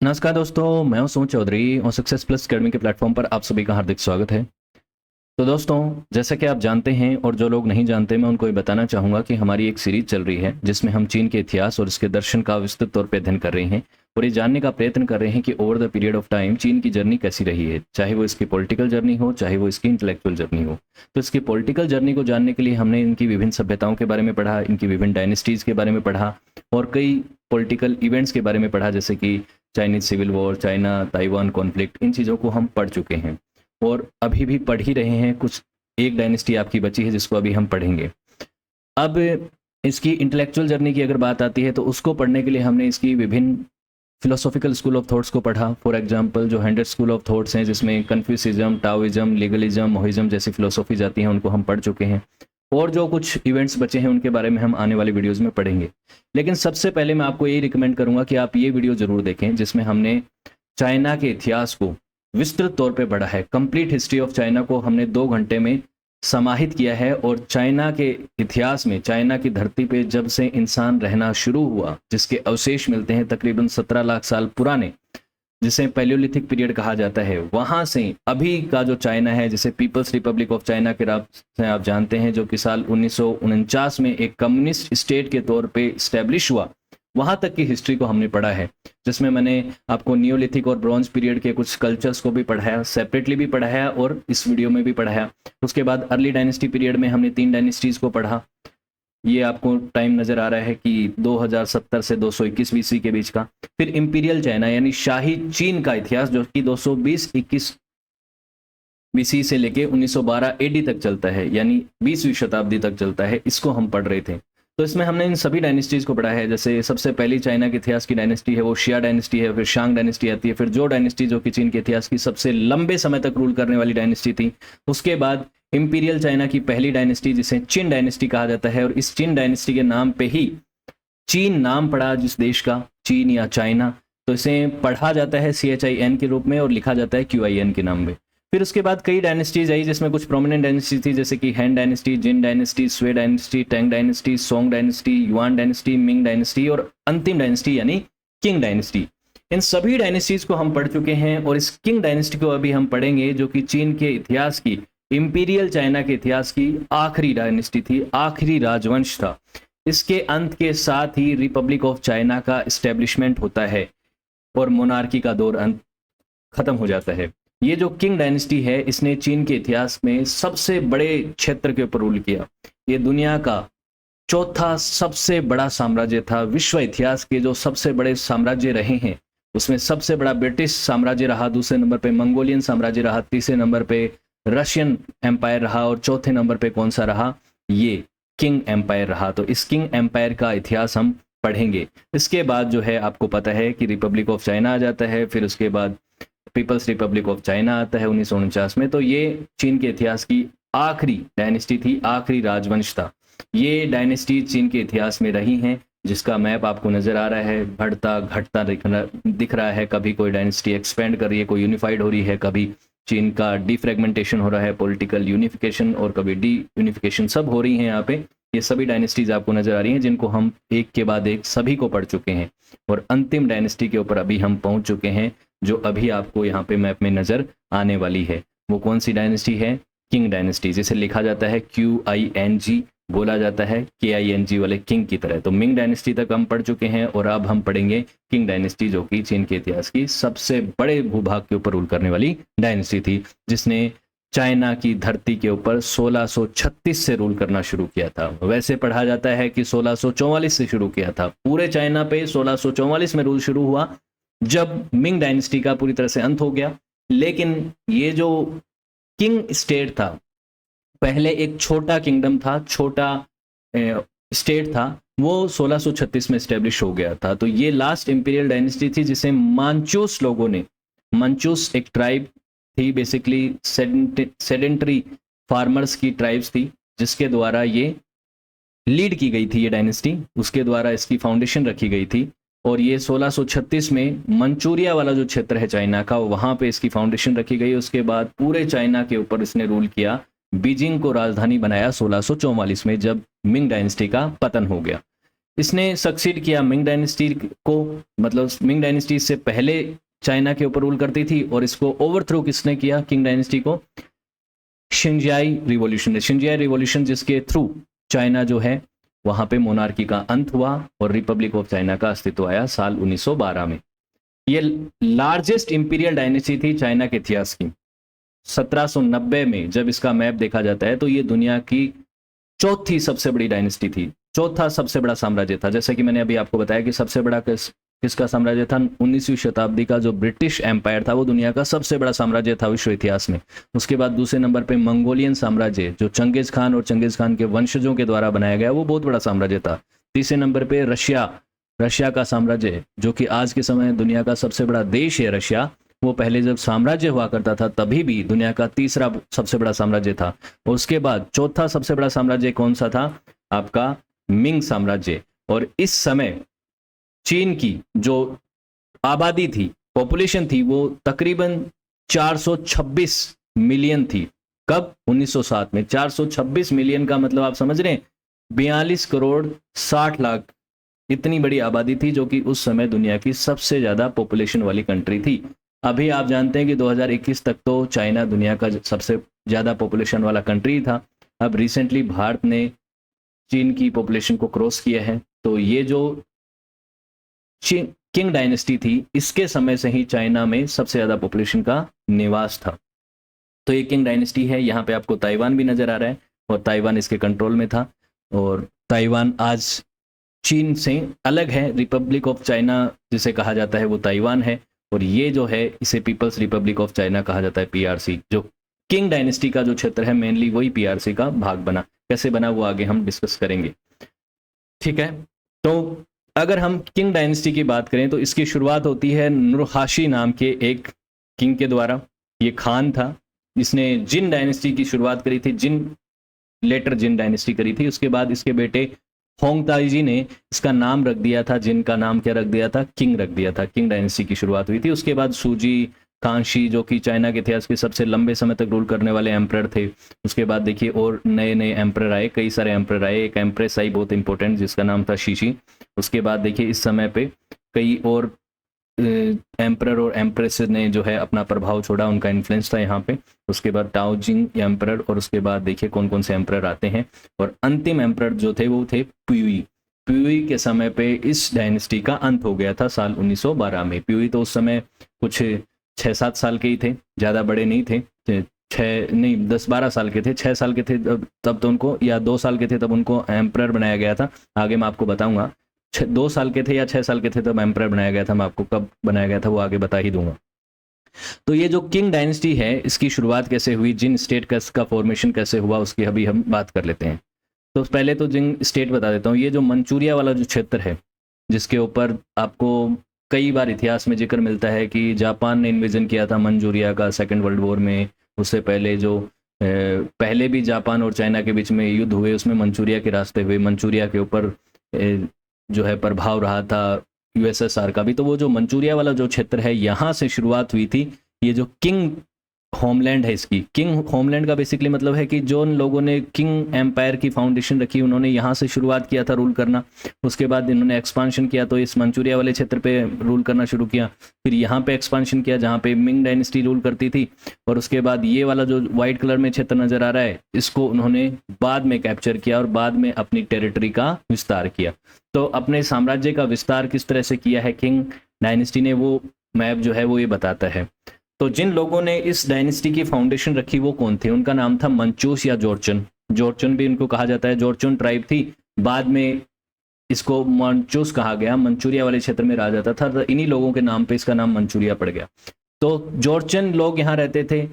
नमस्कार दोस्तों, मैं हूं सुमन चौधरी और सक्सेस प्लस अकेडमी के प्लेटफॉर्म पर आप सभी का हार्दिक स्वागत है। तो दोस्तों, जैसा कि आप जानते हैं और जो लोग नहीं जानते, मैं उनको ये बताना चाहूँगा कि हमारी एक सीरीज चल रही है जिसमें हम चीन के इतिहास और इसके दर्शन का विस्तृत तौर पे अध्ययन कर रहे हैं और ये जानने का प्रयत्न कर रहे हैं कि over the period of time चीन की जर्नी कैसी रही है, चाहे वो इसकी पॉलिटिकल जर्नी हो, चाहे वो इसकी इंटेलेक्चुअल जर्नी हो। तो इसकी पॉलिटिकल जर्नी को जानने के लिए हमने इनकी विभिन्न सभ्यताओं के बारे में पढ़ा, इनकी विभिन्न डायनेस्टीज़ के बारे में पढ़ा और कई पॉलिटिकल इवेंट्स के बारे में पढ़ा, जैसे कि Chinese civil war, China Taiwan conflict. इन चीज़ों को हम पढ़ चुके हैं और अभी भी पढ़ ही रहे हैं। कुछ एक डायनेस्टी आपकी बची है जिसको अभी हम पढ़ेंगे। अब इसकी इंटेलेक्चुअल जर्नी की अगर बात आती है तो उसको पढ़ने के लिए हमने इसकी विभिन्न फिलोसॉफिकल स्कूल ऑफ थॉट्स को पढ़ा। फॉर एग्जांपल जो 100 स्कूल ऑफ थॉट्स हैं, जिसमें कन्फ्यूसिज्म, टाओइज्म, लीगलिज्म, मोहिज्म जैसी फिलोसॉफीज आती हैं, उनको हम पढ़ चुके हैं। और जो कुछ इवेंट्स बचे हैं उनके बारे में हम आने वाले वीडियोज़ में पढ़ेंगे। लेकिन सबसे पहले मैं आपको यही रिकमेंड करूँगा कि आप ये वीडियो ज़रूर देखें जिसमें हमने चाइना के इतिहास को विस्तृत तौर पे पढ़ा है। कंप्लीट हिस्ट्री ऑफ चाइना को हमने 2 घंटे में समाहित किया है और चाइना के इतिहास में, चाइना की धरती पे जब से इंसान रहना शुरू हुआ, जिसके अवशेष मिलते हैं तकरीबन 17 लाख साल पुराने, जिसे पैलियोलिथिक पीरियड कहा जाता है, वहां से अभी का जो चाइना है, जिसे पीपल्स रिपब्लिक ऑफ चाइना के नाम से आप जानते हैं, जो कि साल 1949 में एक कम्युनिस्ट स्टेट के तौर पे स्टैब्लिश हुआ, वहां तक की हिस्ट्री को हमने पढ़ा है। जिसमें मैंने आपको नियोलिथिक और ब्रॉन्ज पीरियड के कुछ कल्चर्स को भी पढ़ाया, सेपरेटली भी पढ़ाया और इस वीडियो में भी पढ़ाया। उसके बाद अर्ली डायनेस्टी पीरियड में हमने 3 डायनेस्टीज को पढ़ा। ये आपको टाइम नजर आ रहा है कि 2070 से 221 बीसी के बीच का। फिर इंपीरियल चाइना यानी शाही चीन का इतिहास, जो कि 220-21 बीसी से लेके 1912 एडी तक चलता है, यानी 20वीं शताब्दी तक चलता है, इसको हम पढ़ रहे थे। तो इसमें हमने इन सभी डायनेस्टीज को पढ़ा है। जैसे सबसे पहली चाइना के इतिहास की डायनेस्टी है वो शिया डायनेस्टी है, फिर शांग डायनेस्टी आती है, फिर जो डायनेस्टी जो कि चीन के इतिहास की सबसे लंबे समय तक रूल करने वाली डायनेस्टी थी। उसके बाद इंपीरियल चाइना की पहली डायनेस्टी, जिसे चिन डायनेस्टी कहा जाता है, और इस चिन डायनेस्टी के नाम पे ही चीन नाम पड़ा, जिस देश का, चीन या चाइना। तो इसे पढ़ा जाता है CHIN के रूप में और लिखा जाता है QIN के नाम में। फिर उसके बाद कई डायनेस्टीज आई, जिसमें कुछ प्रोमिनेंट डायनेस्टी थी, जैसे कि हैन डायनेस्टी, जिन डायनेस्टी, स्वे dynasty, Tang dynasty, song dynasty, yuan dynasty, Ming dynasty और अंतिम डायनेस्टी यानी किंग डायनेस्टी। इन सभी डायनेस्टीज को हम पढ़ चुके हैं और इस किंग डायनेस्टी को अभी हम पढ़ेंगे, जो कि चीन के इतिहास की, इंपीरियल चाइना के इतिहास की आखिरी डायनेस्टी थी, आखिरी राजवंश था। इसके अंत के साथ ही रिपब्लिक ऑफ चाइना का इस्टेब्लिशमेंट होता है और मोनार्की का दौर अंत खत्म हो जाता है। ये जो किंग डायनेस्टी है, इसने चीन के इतिहास में सबसे बड़े क्षेत्र के ऊपर रूल किया। ये दुनिया का चौथा सबसे बड़ा साम्राज्य था। विश्व इतिहास के जो सबसे बड़े साम्राज्य रहे हैं उसमें सबसे बड़ा ब्रिटिश साम्राज्य रहा, दूसरे नंबर पे मंगोलियन साम्राज्य रहा, तीसरे नंबर पे रशियन एम्पायर रहा और चौथे नंबर पे कौन सा रहा? ये किंग एम्पायर रहा। तो इस किंग एम्पायर का इतिहास हम पढ़ेंगे। इसके बाद जो है, आपको पता है कि रिपब्लिक ऑफ चाइना आ जाता है, फिर उसके बाद पीपल्स रिपब्लिक ऑफ चाइना आता है 1949 में। तो ये चीन के इतिहास की आखिरी डायनेस्टी थी, आखिरी राजवंश था। ये डायनेस्टी चीन के इतिहास में रही हैं, जिसका मैप आपको नजर आ रहा है, बढ़ता घटता दिख रहा है। कभी कोई डायनेस्टी एक्सपेंड कर रही है, कोई यूनिफाइड हो रही है, कभी चीन का डिफ्रेगमेंटेशन हो रहा है, पॉलिटिकल यूनिफिकेशन, और कभी डी यूनिफिकेशन, सब हो रही हैं यहाँ पे। ये सभी डायनेस्टीज आपको नजर आ रही हैं, जिनको हम एक के बाद एक सभी को पढ़ चुके हैं और अंतिम डायनेस्टी के ऊपर अभी हम पहुंच चुके हैं, जो अभी आपको यहाँ पे मैप में नजर आने वाली है। वो कौन सी डायनेस्टी है? किंग डायनेस्टी, जिसे लिखा जाता है QING, बोला जाता है KING वाले किंग की तरह। तो मिंग डायनेस्टी तक हम पढ़ चुके हैं और अब हम पढ़ेंगे किंग डायनेस्टी, जो कि चीन के इतिहास की सबसे बड़े भूभाग के ऊपर रूल करने वाली डायनेस्टी थी, जिसने चाइना की धरती के ऊपर 1636 से रूल करना शुरू किया था। वैसे पढ़ा जाता है कि 1644 से शुरू किया था। पूरे चाइना पे 1644 में रूल शुरू हुआ, जब मिंग डायनेस्टी का पूरी तरह से अंत हो गया। लेकिन ये जो किंग स्टेट था, पहले एक छोटा किंगडम था, छोटा स्टेट था, वो 1636 में स्टेब्लिश हो गया था। तो ये लास्ट इंपीरियल डायनेस्टी थी, जिसे मांचूस लोगों ने, मांचूस एक ट्राइब थी, बेसिकली सेडेंटरी फार्मर्स की ट्राइब्स थी, जिसके द्वारा ये लीड की गई थी, ये डायनेस्टी, उसके द्वारा इसकी फाउंडेशन रखी गई थी। और ये 1636 में मंचूरिया वाला जो क्षेत्र है चाइना का, वहां पे इसकी फाउंडेशन रखी गई। उसके बाद पूरे चाइना के ऊपर इसने रूल किया। बीजिंग को राजधानी बनाया 1644 में, जब मिंग डायनेस्टी का पतन हो गया। इसने सक्सीड किया मिंग डायनेस्टी को, मतलब मिंग डायनेस्टी से पहले चाइना के ऊपर रूल करती थी, और इसको ओवरथ्रो किसने किया, किंग डायनेस्टी को, शिंजियाई रिवॉल्यूशन। शिंजियाई रिवॉल्यूशन जिसके थ्रू चाइना जो है वहां पे मोनार्की का अंत हुआ और रिपब्लिक ऑफ चाइना का अस्तित्व आया साल 1912 में। ये लार्जेस्ट इंपीरियल डायनेस्टी थी चाइना के इतिहास की। 1790 में जब इसका मैप देखा जाता है तो ये दुनिया की चौथी सबसे बड़ी डायनेस्टी थी, चौथा सबसे बड़ा साम्राज्य था। जैसे कि मैंने अभी आपको बताया कि सबसे बड़ा किसका साम्राज्य था, 19वीं शताब्दी का जो ब्रिटिश एम्पायर था वो दुनिया का सबसे बड़ा साम्राज्य था विश्व इतिहास में। उसके बाद दूसरे नंबर पे मंगोलियन साम्राज्य, जो चंगेज खान और चंगेज खान के वंशजों के द्वारा बनाया गया, वो बहुत बड़ा साम्राज्य था। तीसरे नंबर पे रशिया का साम्राज्य, जो कि आज के समय दुनिया का सबसे बड़ा देश है रशिया, वो पहले जब साम्राज्य हुआ करता था तभी भी दुनिया का तीसरा सबसे बड़ा साम्राज्य था। और उसके बाद चौथा सबसे बड़ा साम्राज्य कौन सा था, आपका मिंग साम्राज्य। और इस समय चीन की जो आबादी थी, पॉपुलेशन थी, वो तकरीबन 426 मिलियन थी। कब, 1907 में। 426 मिलियन का मतलब आप समझ रहे हैं 42 करोड़ 60 लाख, इतनी बड़ी आबादी थी, जो कि उस समय दुनिया की सबसे ज्यादा पॉपुलेशन वाली कंट्री थी। अभी आप जानते हैं कि 2021 तक तो चाइना दुनिया का सबसे ज्यादा पॉपुलेशन वाला कंट्री था। अब रिसेंटली भारत ने चीन की पॉपुलेशन को क्रॉस किया है। तो ये जो किंग डायनेस्टी थी, इसके समय से ही चाइना में सबसे ज्यादा पॉपुलेशन का निवास था। तो ये किंग डायनेस्टी है। यहाँ पे आपको ताइवान भी नजर आ रहा है, और ताइवान इसके कंट्रोल में था। और ताइवान आज चीन से अलग है, रिपब्लिक ऑफ चाइना जिसे कहा जाता है वो ताइवान है। और ये जो है इसे पीपल्स रिपब्लिक ऑफ चाइना कहा जाता है, पीआरसी। जो किंग डायनेस्टी का जो क्षेत्र है मेनली वही पीआरसी का भाग बना। कैसे बना वो आगे हम डिस्कस करेंगे, ठीक है। तो अगर हम किंग डायनेस्टी की बात करें तो इसकी शुरुआत होती है नुरहाशी नाम के एक किंग के द्वारा। ये खान था जिसने जिन डायनेस्टी की शुरुआत करी थी, लेटर जिन डायनेस्टी करी थी। उसके बाद इसके बेटे होंगताई जी ने इसका नाम रख दिया था, जिन का नाम क्या रख दिया था, किंग रख दिया था। किंग डायनेस्टी की शुरुआत हुई थी। उसके बाद सूजी कांशी, जो कि चाइना के इतिहास के सबसे लंबे समय तक रूल करने वाले एम्परर थे। उसके बाद देखिए और नए नए एम्परर आए, कई सारे एम्परर आए। एक एम्प्रेस आई बहुत इंपॉर्टेंट, जिसका नाम था शीशी। उसके बाद देखिए इस समय पे कई और एम्परर और एम्प्रेस ने जो है अपना प्रभाव छोड़ा, उनका इन्फ्लुएंस था यहाँ पे। उसके बाद टाओ जिंग एम्परर, और उसके बाद देखिए कौन कौन से एम्परर आते हैं। और अंतिम एम्परर जो थे वो थे प्यूई। प्यूई के समय पे इस डायनेस्टी का अंत हो गया था साल 1912 में। प्यूई तो उस समय कुछ 6-7 साल के ही थे, ज़्यादा बड़े नहीं थे। 10-12 साल के थे, 6 साल के थे तब तो उनको, या 2 साल के थे तब उनको एम्परर बनाया गया था। आगे मैं आपको बताऊंगा 2 साल के थे या 6 साल के थे तब एम्परर बनाया गया था। मैं आपको कब बनाया गया था वो आगे बता ही दूंगा। तो ये जो किंग डायनेस्टी है इसकी शुरुआत कैसे हुई, जिन स्टेट का फॉर्मेशन कैसे हुआ, उसकी अभी हम बात कर लेते हैं। तो पहले तो जिन स्टेट बता देता हूँ। ये जो मंचूरिया वाला जो क्षेत्र है, जिसके ऊपर आपको कई बार इतिहास में जिक्र मिलता है कि जापान ने इन्वेजन किया था मंचूरिया का सेकेंड वर्ल्ड वॉर में। उससे पहले जो पहले भी जापान और चाइना के बीच में युद्ध हुए, उसमें मंचूरिया के रास्ते हुए। मंचूरिया के ऊपर जो है प्रभाव रहा था यूएसएसआर का भी। तो वो जो मंचूरिया वाला जो क्षेत्र है, यहाँ से शुरुआत हुई थी। ये जो किंग होमलैंड है, इसकी किंग होमलैंड का बेसिकली मतलब है कि जो लोगों ने किंग एम्पायर की फाउंडेशन रखी, उन्होंने यहाँ से शुरुआत किया था रूल करना। उसके बाद इन्होंने एक्सपांशन किया, तो इस मंचूरिया वाले क्षेत्र पे रूल करना शुरू किया। फिर यहाँ पे एक्सपांशन किया जहाँ पे मिंग डायनेस्टी रूल करती थी। और उसके बाद ये वाला जो व्हाइट कलर में क्षेत्र नजर आ रहा है, इसको उन्होंने बाद में कैप्चर किया और बाद में अपनी टेरिटरी का विस्तार किया। तो अपने साम्राज्य का विस्तार किस तरह से किया है किंग डायनेस्टी ने, वो मैप जो है वो ये बताता है। तो जिन लोगों ने इस डायनेस्टी की फाउंडेशन रखी वो कौन थे, उनका नाम था मंचूस या जोर्चन। जोर्चन भी इनको कहा जाता है, जोर्चन ट्राइब थी। बाद में इसको मंचूस कहा गया, मंचूरिया वाले क्षेत्र में रहा जाता था। तो इन्हीं लोगों के नाम पे इसका नाम मंचूरिया पड़ गया। तो जोर्चन लोग यहाँ रहते थे,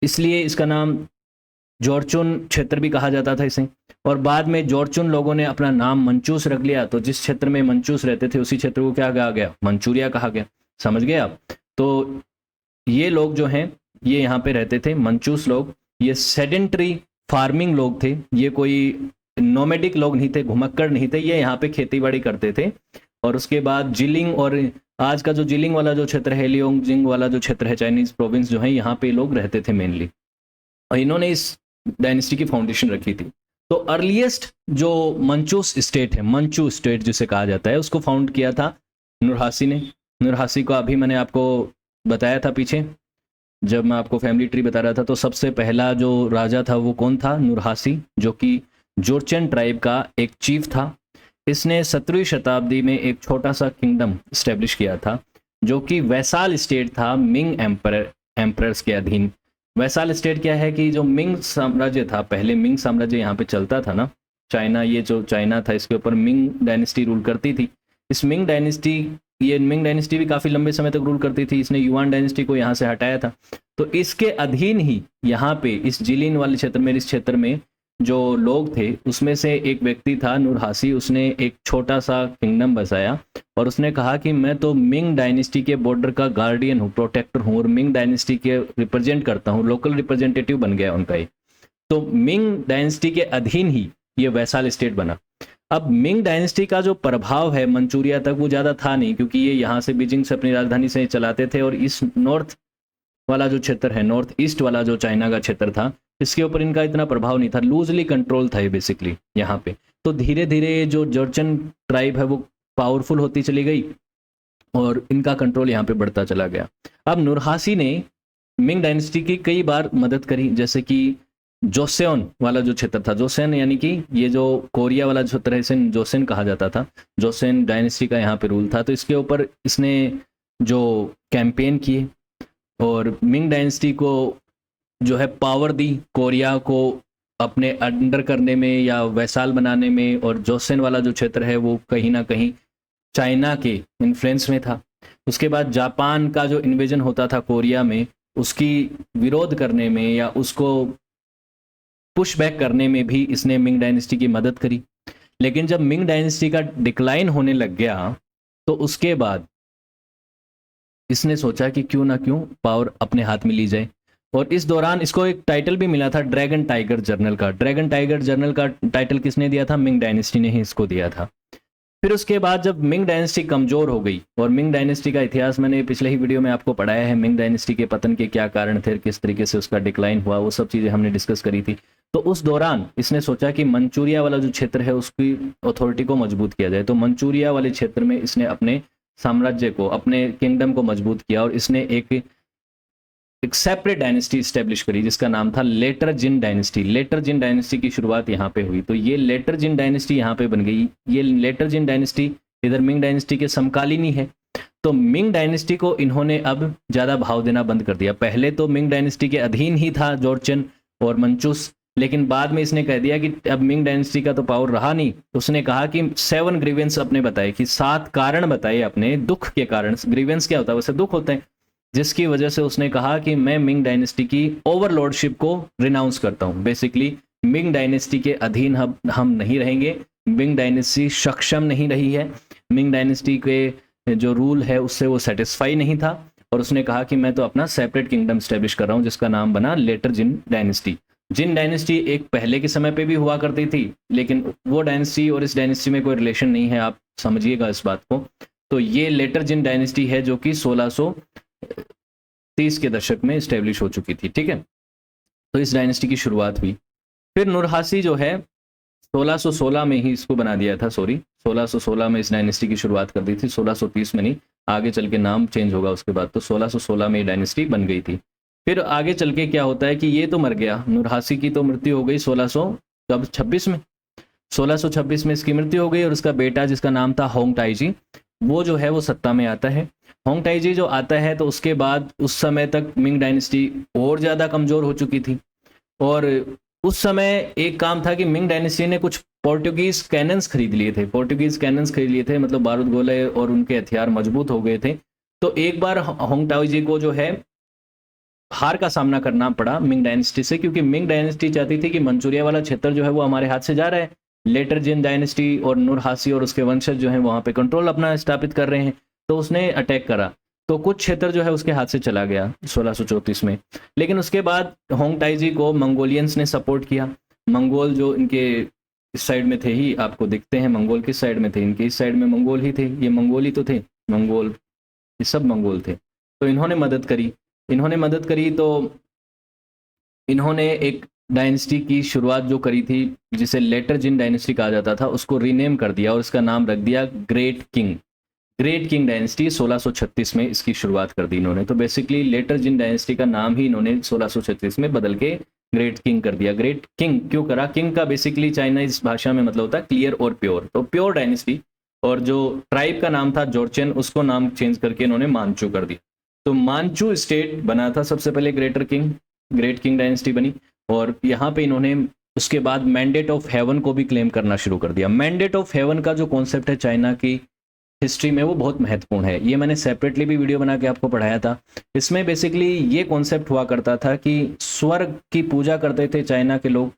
इसलिए इसका नाम जोर्चुन क्षेत्र भी कहा जाता था इसे। और बाद में जोर्चुन लोगों ने अपना नाम मंचूस रख लिया, तो जिस क्षेत्र में मंचूस रहते थे उसी क्षेत्र को क्या कहा गया, मंचूरिया कहा गया। समझ गए आप। तो ये लोग जो हैं ये यहाँ पे रहते थे, मंचूस लोग। ये सेडेंटरी फार्मिंग लोग थे, ये कोई नोमेडिक लोग नहीं थे, घुमक्कड़ नहीं थे, ये यहाँ पे खेती बाड़ी करते थे। और उसके बाद जिलिंग, और आज का जो जिलिंग वाला जो क्षेत्र है, लियोंगजिंग वाला जो क्षेत्र है, चाइनीज प्रोविंस जो है, यहाँ पे लोग रहते थे मेनली। और इन्होंने इस डायनेस्टी की फाउंडेशन रखी थी। तो अर्लीस्ट जो मंचूस स्टेट है, मंचू स्टेट जिसे कहा जाता है, उसको फाउंड किया था नुरहासी ने। नुरहासी को अभी मैंने आपको बताया था पीछे जब मैं आपको फैमिली ट्री बता रहा था, तो सबसे पहला जो राजा था वो कौन था? नुरहासी, जो कि जोरचेन ट्राइब का एक चीफ था। इसने 17वीं शताब्दी में एक छोटा सा किंगडम स्टेब्लिश किया था जो कि वैसाल स्टेट था मिंग एम्परर्स के अधीन। वैसाल स्टेट क्या है कि जो मिंग साम्राज्य था, पहले मिंग साम्राज्य यहाँ पे चलता था ना, चाइना, ये जो चाइना था इसके ऊपर मिंग डायनेस्टी रूल करती थी। इस मिंग डायनेस्टी भी काफ़ी लंबे समय तक रूल करती थी। इसने युआन डायनेस्टी को यहाँ से हटाया था। तो इसके अधीन ही यहाँ पे इस जिलिन वाले क्षेत्र में, इस क्षेत्र में जो लोग थे उसमें से एक व्यक्ति था नुरहासी। उसने एक छोटा सा किंगडम बसाया और उसने कहा कि मैं तो मिंग डायनेस्टी के बॉर्डर का गार्डियन हूँ, प्रोटेक्टर हूँ, और मिंग डायनेस्टी के रिप्रेजेंट करता हूँ, लोकल रिप्रेजेंटेटिव बन गया उनका ये। तो मिंग डायनेस्टी के अधीन ही ये वैसाल स्टेट बना। अब मिंग डायनेस्टी का जो प्रभाव है मंचूरिया तक वो ज़्यादा था नहीं, क्योंकि ये यहाँ से बीजिंग से अपनी राजधानी से चलाते थे, और इस नॉर्थ वाला जो क्षेत्र है, नॉर्थ ईस्ट वाला जो चाइना का क्षेत्र था, इसके ऊपर इनका इतना प्रभाव नहीं था, लूजली कंट्रोल था ये बेसिकली यहाँ पे। तो धीरे धीरे जो जोरचन ट्राइब है वो पावरफुल होती चली गई और इनका कंट्रोल यहाँ पे बढ़ता चला गया। अब नुरहासी ने मिंग डायनेस्टी की कई बार मदद करी, जैसे कि जोसेन वाला जो क्षेत्र था, जोसेन यानी कि ये जो कोरिया वाला क्षेत्र है, इसे जोसेन कहा जाता था। जोसेन डायनेस्टी का यहाँ पे रूल था, तो इसके ऊपर इसने जो कैंपेन किए और मिंग डायनेस्टी को जो है पावर दी, कोरिया को अपने अंडर करने में या वैसाल बनाने में, और जोसेन वाला जो क्षेत्र है वो कहीं ना कहीं चाइना के इन्फ्लुएंस में था। उसके बाद जापान का जो इन्वेजन होता था कोरिया में, उसकी विरोध करने में या उसको पुश बैक करने में भी इसने मिंग डायनेस्टी की मदद करी। लेकिन जब मिंग डायनेस्टी का डिक्लाइन होने लग गया तो उसके बाद इसने सोचा कि क्यों ना क्यों पावर अपने हाथ में ली जाए, और इस दौरान इसको एक टाइटल भी मिला था ड्रैगन टाइगर जर्नल का। ड्रैगन टाइगर जर्नल का टाइटल किसने दिया था? मिंग डायनेस्टी ने ही इसको दिया था। फिर उसके बाद जब मिंग डायनेस्टी कमजोर हो गई, और मिंग डायनेस्टी का इतिहास मैंने पिछले ही वीडियो में आपको पढ़ाया है, मिंग डायनेस्टी के पतन के क्या कारण थे, किस तरीके से उसका डिक्लाइन हुआ, वो सब चीज़ें हमने डिस्कस करी थी। तो उस दौरान इसने सोचा कि मंचूरिया वाला जो क्षेत्र है उसकी अथॉरिटी को मजबूत किया जाए। तो मंचूरिया वाले क्षेत्र में इसने अपने साम्राज्य को, अपने किंगडम को मजबूत किया, और इसने एक सेपरेट डायनेस्टी स्टेब्लिश करी जिसका नाम था लेटर जिन डायनेस्टी। लेटर जिन डायनेस्टी की शुरुआत यहाँ पे हुई। तो ये लेटर जिन डायनेस्टी यहाँ पे बन गई। ये लेटर जिन डायनेस्टी इधर मिंग डायनेस्टी के समकालीन ही है। तो मिंग डायनेस्टी को इन्होंने अब ज़्यादा भाव देना बंद कर दिया। पहले तो मिंग डायनेस्टी के अधीन ही था जोरचन और मंचूस, लेकिन बाद में इसने कह दिया कि अब मिंग डायनेस्टी का तो पावर रहा नहीं। तो उसने कहा कि 7 ग्रीवेंस अपने बताए, कि 7 कारण बताए अपने दुख के कारण। ग्रीवेंस क्या होता है? वैसे दुख होते हैं, जिसकी वजह से उसने कहा कि मैं मिंग डायनेस्टी की ओवरलॉर्डशिप को रिनाउंस करता हूं। बेसिकली मिंग डायनेस्टी के अधीन हम नहीं रहेंगे। मिंग डायनेस्टी सक्षम नहीं रही है, मिंग डायनेस्टी के जो रूल है उससे वो सेटिस्फाई नहीं था, और उसने कहा कि मैं तो अपना सेपरेट किंगडम स्टैब्लिश कर रहा हूं, जिसका नाम बना लेटर जिन डायनेस्टी। जिन डायनेस्टी एक पहले के समय पे भी हुआ करती थी, लेकिन वो डायनेस्टी और इस डायनेस्टी में कोई रिलेशन नहीं है, आप समझिएगा इस बात को। तो ये लेटर जिन डायनेस्टी है जो कि 1630 के दशक में स्टैब्लिश हो चुकी थी। ठीक है, तो इस डायनेस्टी की शुरुआत हुई। फिर नुरहासी जो है 1616 में ही इसको बना दिया था, 1616 में इस डायनेस्टी की शुरुआत कर दी थी, 1630 में नहीं, आगे चल के नाम चेंज होगा उसके बाद। तो 1616 में ये डायनेस्टी बन गई थी। फिर आगे चल के क्या होता है कि ये तो मर गया, नुरहासी की तो मृत्यु हो गई 1626 में। 1626 में इसकी मृत्यु हो गई, और उसका बेटा जिसका नाम था होंग ताइजी, वो जो है वो सत्ता में आता है। होंग ताइजी जो आता है तो उसके बाद उस समय तक मिंग डायनेस्टी और ज़्यादा कमज़ोर हो चुकी थी, और उस समय एक काम था कि मिंग डायनेस्टी ने कुछ पोर्टुगीज कैनन्स खरीद लिए थे। पोर्टुगीज कैनन्स खरीद लिए थे, मतलब बारूद गोले, और उनके हथियार मजबूत हो गए थे। तो एक बार होंग ताइजी को जो है हार का सामना करना पड़ा मिंग डायनेस्टी से, क्योंकि मिंग डायनेस्टी चाहती थी कि मंचूरिया वाला क्षेत्र जो है वो हमारे हाथ से जा रहा है, लेटर जिन डायनेस्टी और नुरहासी और उसके वंशज जो हैं वहाँ पे कंट्रोल अपना स्थापित कर रहे हैं। तो उसने अटैक करा, तो कुछ क्षेत्र जो है उसके हाथ से चला गया 1634 में। लेकिन उसके बाद होंग ताइजी को मंगोलियंस ने सपोर्ट किया। मंगोल जो इनके इस साइड में थे ही आपको दिखते हैं, मंगोल किस साइड में थे? इनके इस साइड में मंगोल ही थे, ये मंगोल ही तो थे, मंगोल, ये सब मंगोल थे। तो इन्होंने मदद करी तो इन्होंने एक डायनेस्टी की शुरुआत जो करी थी, जिसे लेटर जिन डायनेस्टी कहा जाता था, उसको रीनेम कर दिया और इसका नाम रख दिया great king. Great king dynasty 1636 में इसकी शुरुआत कर दी इन्होंने। तो बेसिकली लेटर जिन डायनेस्टी का नाम ही इन्होंने 1636 में बदल के ग्रेट किंग कर दिया। ग्रेट किंग क्यों करा? किंग का बेसिकली चाइनीज भाषा में मतलब होता है क्लियर और प्योर, तो प्योर डायनेस्टी। और जो ट्राइब का नाम था जोरचेन, उसको नाम चेंज करके इन्होंने मानचू कर दिया। तो मानचू स्टेट बना था सबसे पहले greater king, great king dynasty बनी। और यहाँ पे इन्होंने उसके बाद मैंडेट ऑफ हेवन को भी क्लेम करना शुरू कर दिया। मैंडेट ऑफ हेवन का जो कॉन्सेप्ट है चाइना की हिस्ट्री में, वो बहुत महत्वपूर्ण है। ये मैंने सेपरेटली भी वीडियो बना के आपको पढ़ाया था। इसमें बेसिकली ये कॉन्सेप्ट हुआ करता था कि स्वर्ग की पूजा करते थे चाइना के लोग,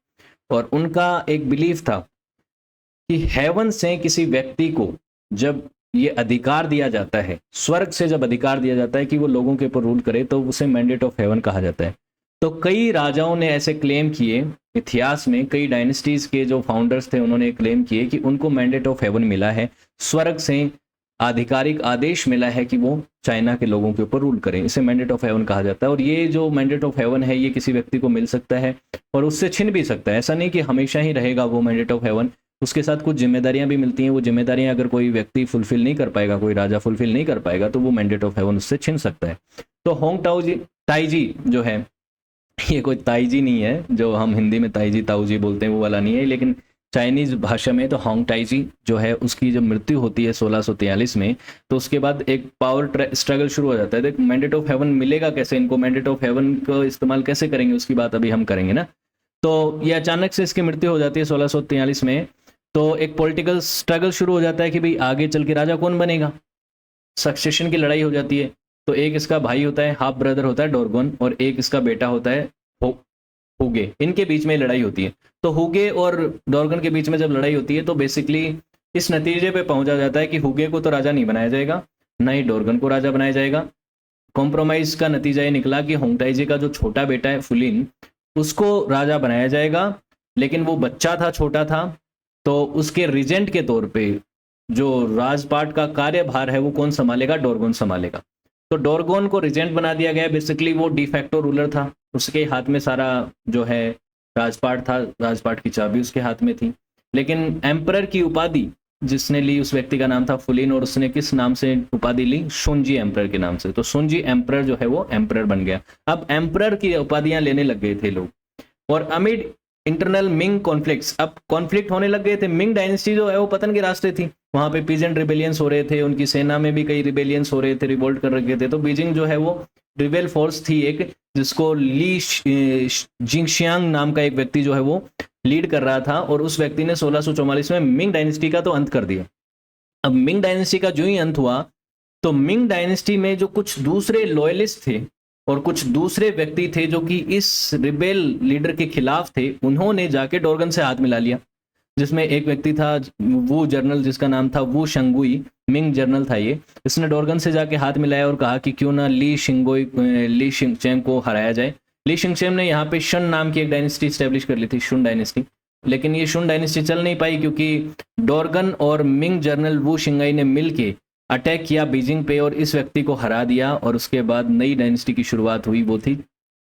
और उनका एक बिलीफ था कि हेवन से किसी व्यक्ति को जब ये अधिकार दिया जाता है, स्वर्ग से जब अधिकार दिया जाता है कि वो लोगों के ऊपर रूल करे, तो उसे मैंडेट ऑफ हेवन कहा जाता है। तो कई राजाओं ने ऐसे क्लेम किए इतिहास में, कई डायनेस्टीज के जो फाउंडर्स थे उन्होंने क्लेम किए कि उनको मैंडेट ऑफ हेवन मिला है, स्वर्ग से आधिकारिक आदेश मिला है कि वो चाइना के लोगों के ऊपर रूल करें। इसे मैंडेट ऑफ हेवन कहा जाता है। और ये जो मैंडेट ऑफ हेवन है, ये किसी व्यक्ति को मिल सकता है और उससे छिन भी सकता है। ऐसा नहीं कि हमेशा ही रहेगा वो मैंडेट ऑफ हेवन, उसके साथ कुछ जिम्मेदारियां भी मिलती हैं। वो जिम्मेदारियां अगर कोई व्यक्ति फुलफिल नहीं कर पाएगा, कोई राजा फुलफिल नहीं कर पाएगा, तो वो मैंडेट ऑफ हेवन उससे छिन सकता है। तो होंग ताईजी जो है, ये कोई ताईजी नहीं है जो हम हिंदी में ताईजी ताऊजी बोलते हैं, वो वाला नहीं है, लेकिन चाइनीज भाषा में तो होंग ताईजी जो है, उसकी जब मृत्यु होती है 1643 में, तो उसके बाद एक पावर स्ट्रगल शुरू हो जाता है। देख, मैंडेट ऑफ हेवन मिलेगा कैसे इनको, मैंडेट ऑफ हेवन को इस्तेमाल कैसे करेंगे, उसकी बात अभी हम करेंगे ना। तो ये अचानक से इसकी मृत्यु हो जाती है 1643 में। तो एक पॉलिटिकल स्ट्रगल शुरू हो जाता है कि भाई आगे चल के राजा कौन बनेगा। सक्सेशन की लड़ाई हो जाती है। तो एक इसका भाई होता है, हाफ ब्रदर होता है डोरगोन, और एक इसका बेटा होता है हुगे। इनके बीच में लड़ाई होती है। तो हुगे और डोरगन के बीच में जब लड़ाई होती है, तो बेसिकली इस नतीजे पे पहुंचा जाता है कि हुगे को तो राजा नहीं बनाया जाएगा, ना ही डोरगन को राजा बनाया जाएगा। कॉम्प्रोमाइज का नतीजा ये निकला कि होंगटाईजी का जो छोटा बेटा है फुलिन, उसको राजा बनाया जाएगा। लेकिन वो बच्चा था, छोटा था, तो उसके रिजेंट के तौर पे जो राजपाट का कार्यभार है वो कौन संभालेगा? डोरगोन संभालेगा। तो डोरगोन को रिजेंट बना दिया गया। बेसिकली वो डिफैक्टो रूलर था, उसके हाथ में सारा जो है राजपाट था, राजपाट की चाबी उसके हाथ में थी। लेकिन एम्परर की उपाधि जिसने ली, उस व्यक्ति का नाम था फुलिन, और उसने किस नाम से उपाधि ली? शुनजी एम्परर के नाम से। तो शुनजी एम्परर जो है वो एम्परर बन गया। अब एम्परर की उपाधियां लेने लग गए थे लोग। और अमिड इंटरनल मिंग कॉन्फ्लिक्ट्स, अब कॉन्फ्लिक्ट होने लग गए थे। मिंग डायनेस्टी जो है वो पतन के रास्ते थी, वहां पे पीजेंट रिबेलियंस हो रहे थे, उनकी सेना में भी कई रिबेलियंस हो रहे थे, रिवोल्ट कर रखे थे। तो बीजिंग जो है वो रिबेल फोर्स थी एक, जिसको ली जिंगशियांग नाम का एक व्यक्ति जो है वो लीड कर रहा था। और उस व्यक्ति ने 1644 में मिंग डायनेस्टी का तो अंत कर दिया। अब मिंग डायनेस्टी का जो ही अंत हुआ, तो मिंग डायनेस्टी में जो कुछ दूसरे लॉयलिस्ट थे और कुछ दूसरे व्यक्ति थे जो कि इस रिबेल लीडर के खिलाफ थे, उन्होंने जाके डोरगन से हाथ मिला लिया। जिसमें एक व्यक्ति था वो जनरल, जिसका नाम था वो शंगुई, मिंग जनरल था ये। इसने डोरगन से जाके हाथ मिलाया और कहा कि क्यों ना ली शिंगचेंग को हराया जाए। ली शिंगचेंग ने यहाँ पे शन नाम की एक डायनेस्टी स्टैब्लिश कर ली थी, शुन डायनेस्टी। लेकिन ये शुन डायनेस्टी चल नहीं पाई, क्योंकि डोरगन और मिंग जनरल वू शिंगाई ने मिल के अटैक किया बीजिंग पे और इस व्यक्ति को हरा दिया। और उसके बाद नई डायनेस्टी की शुरुआत हुई, वो थी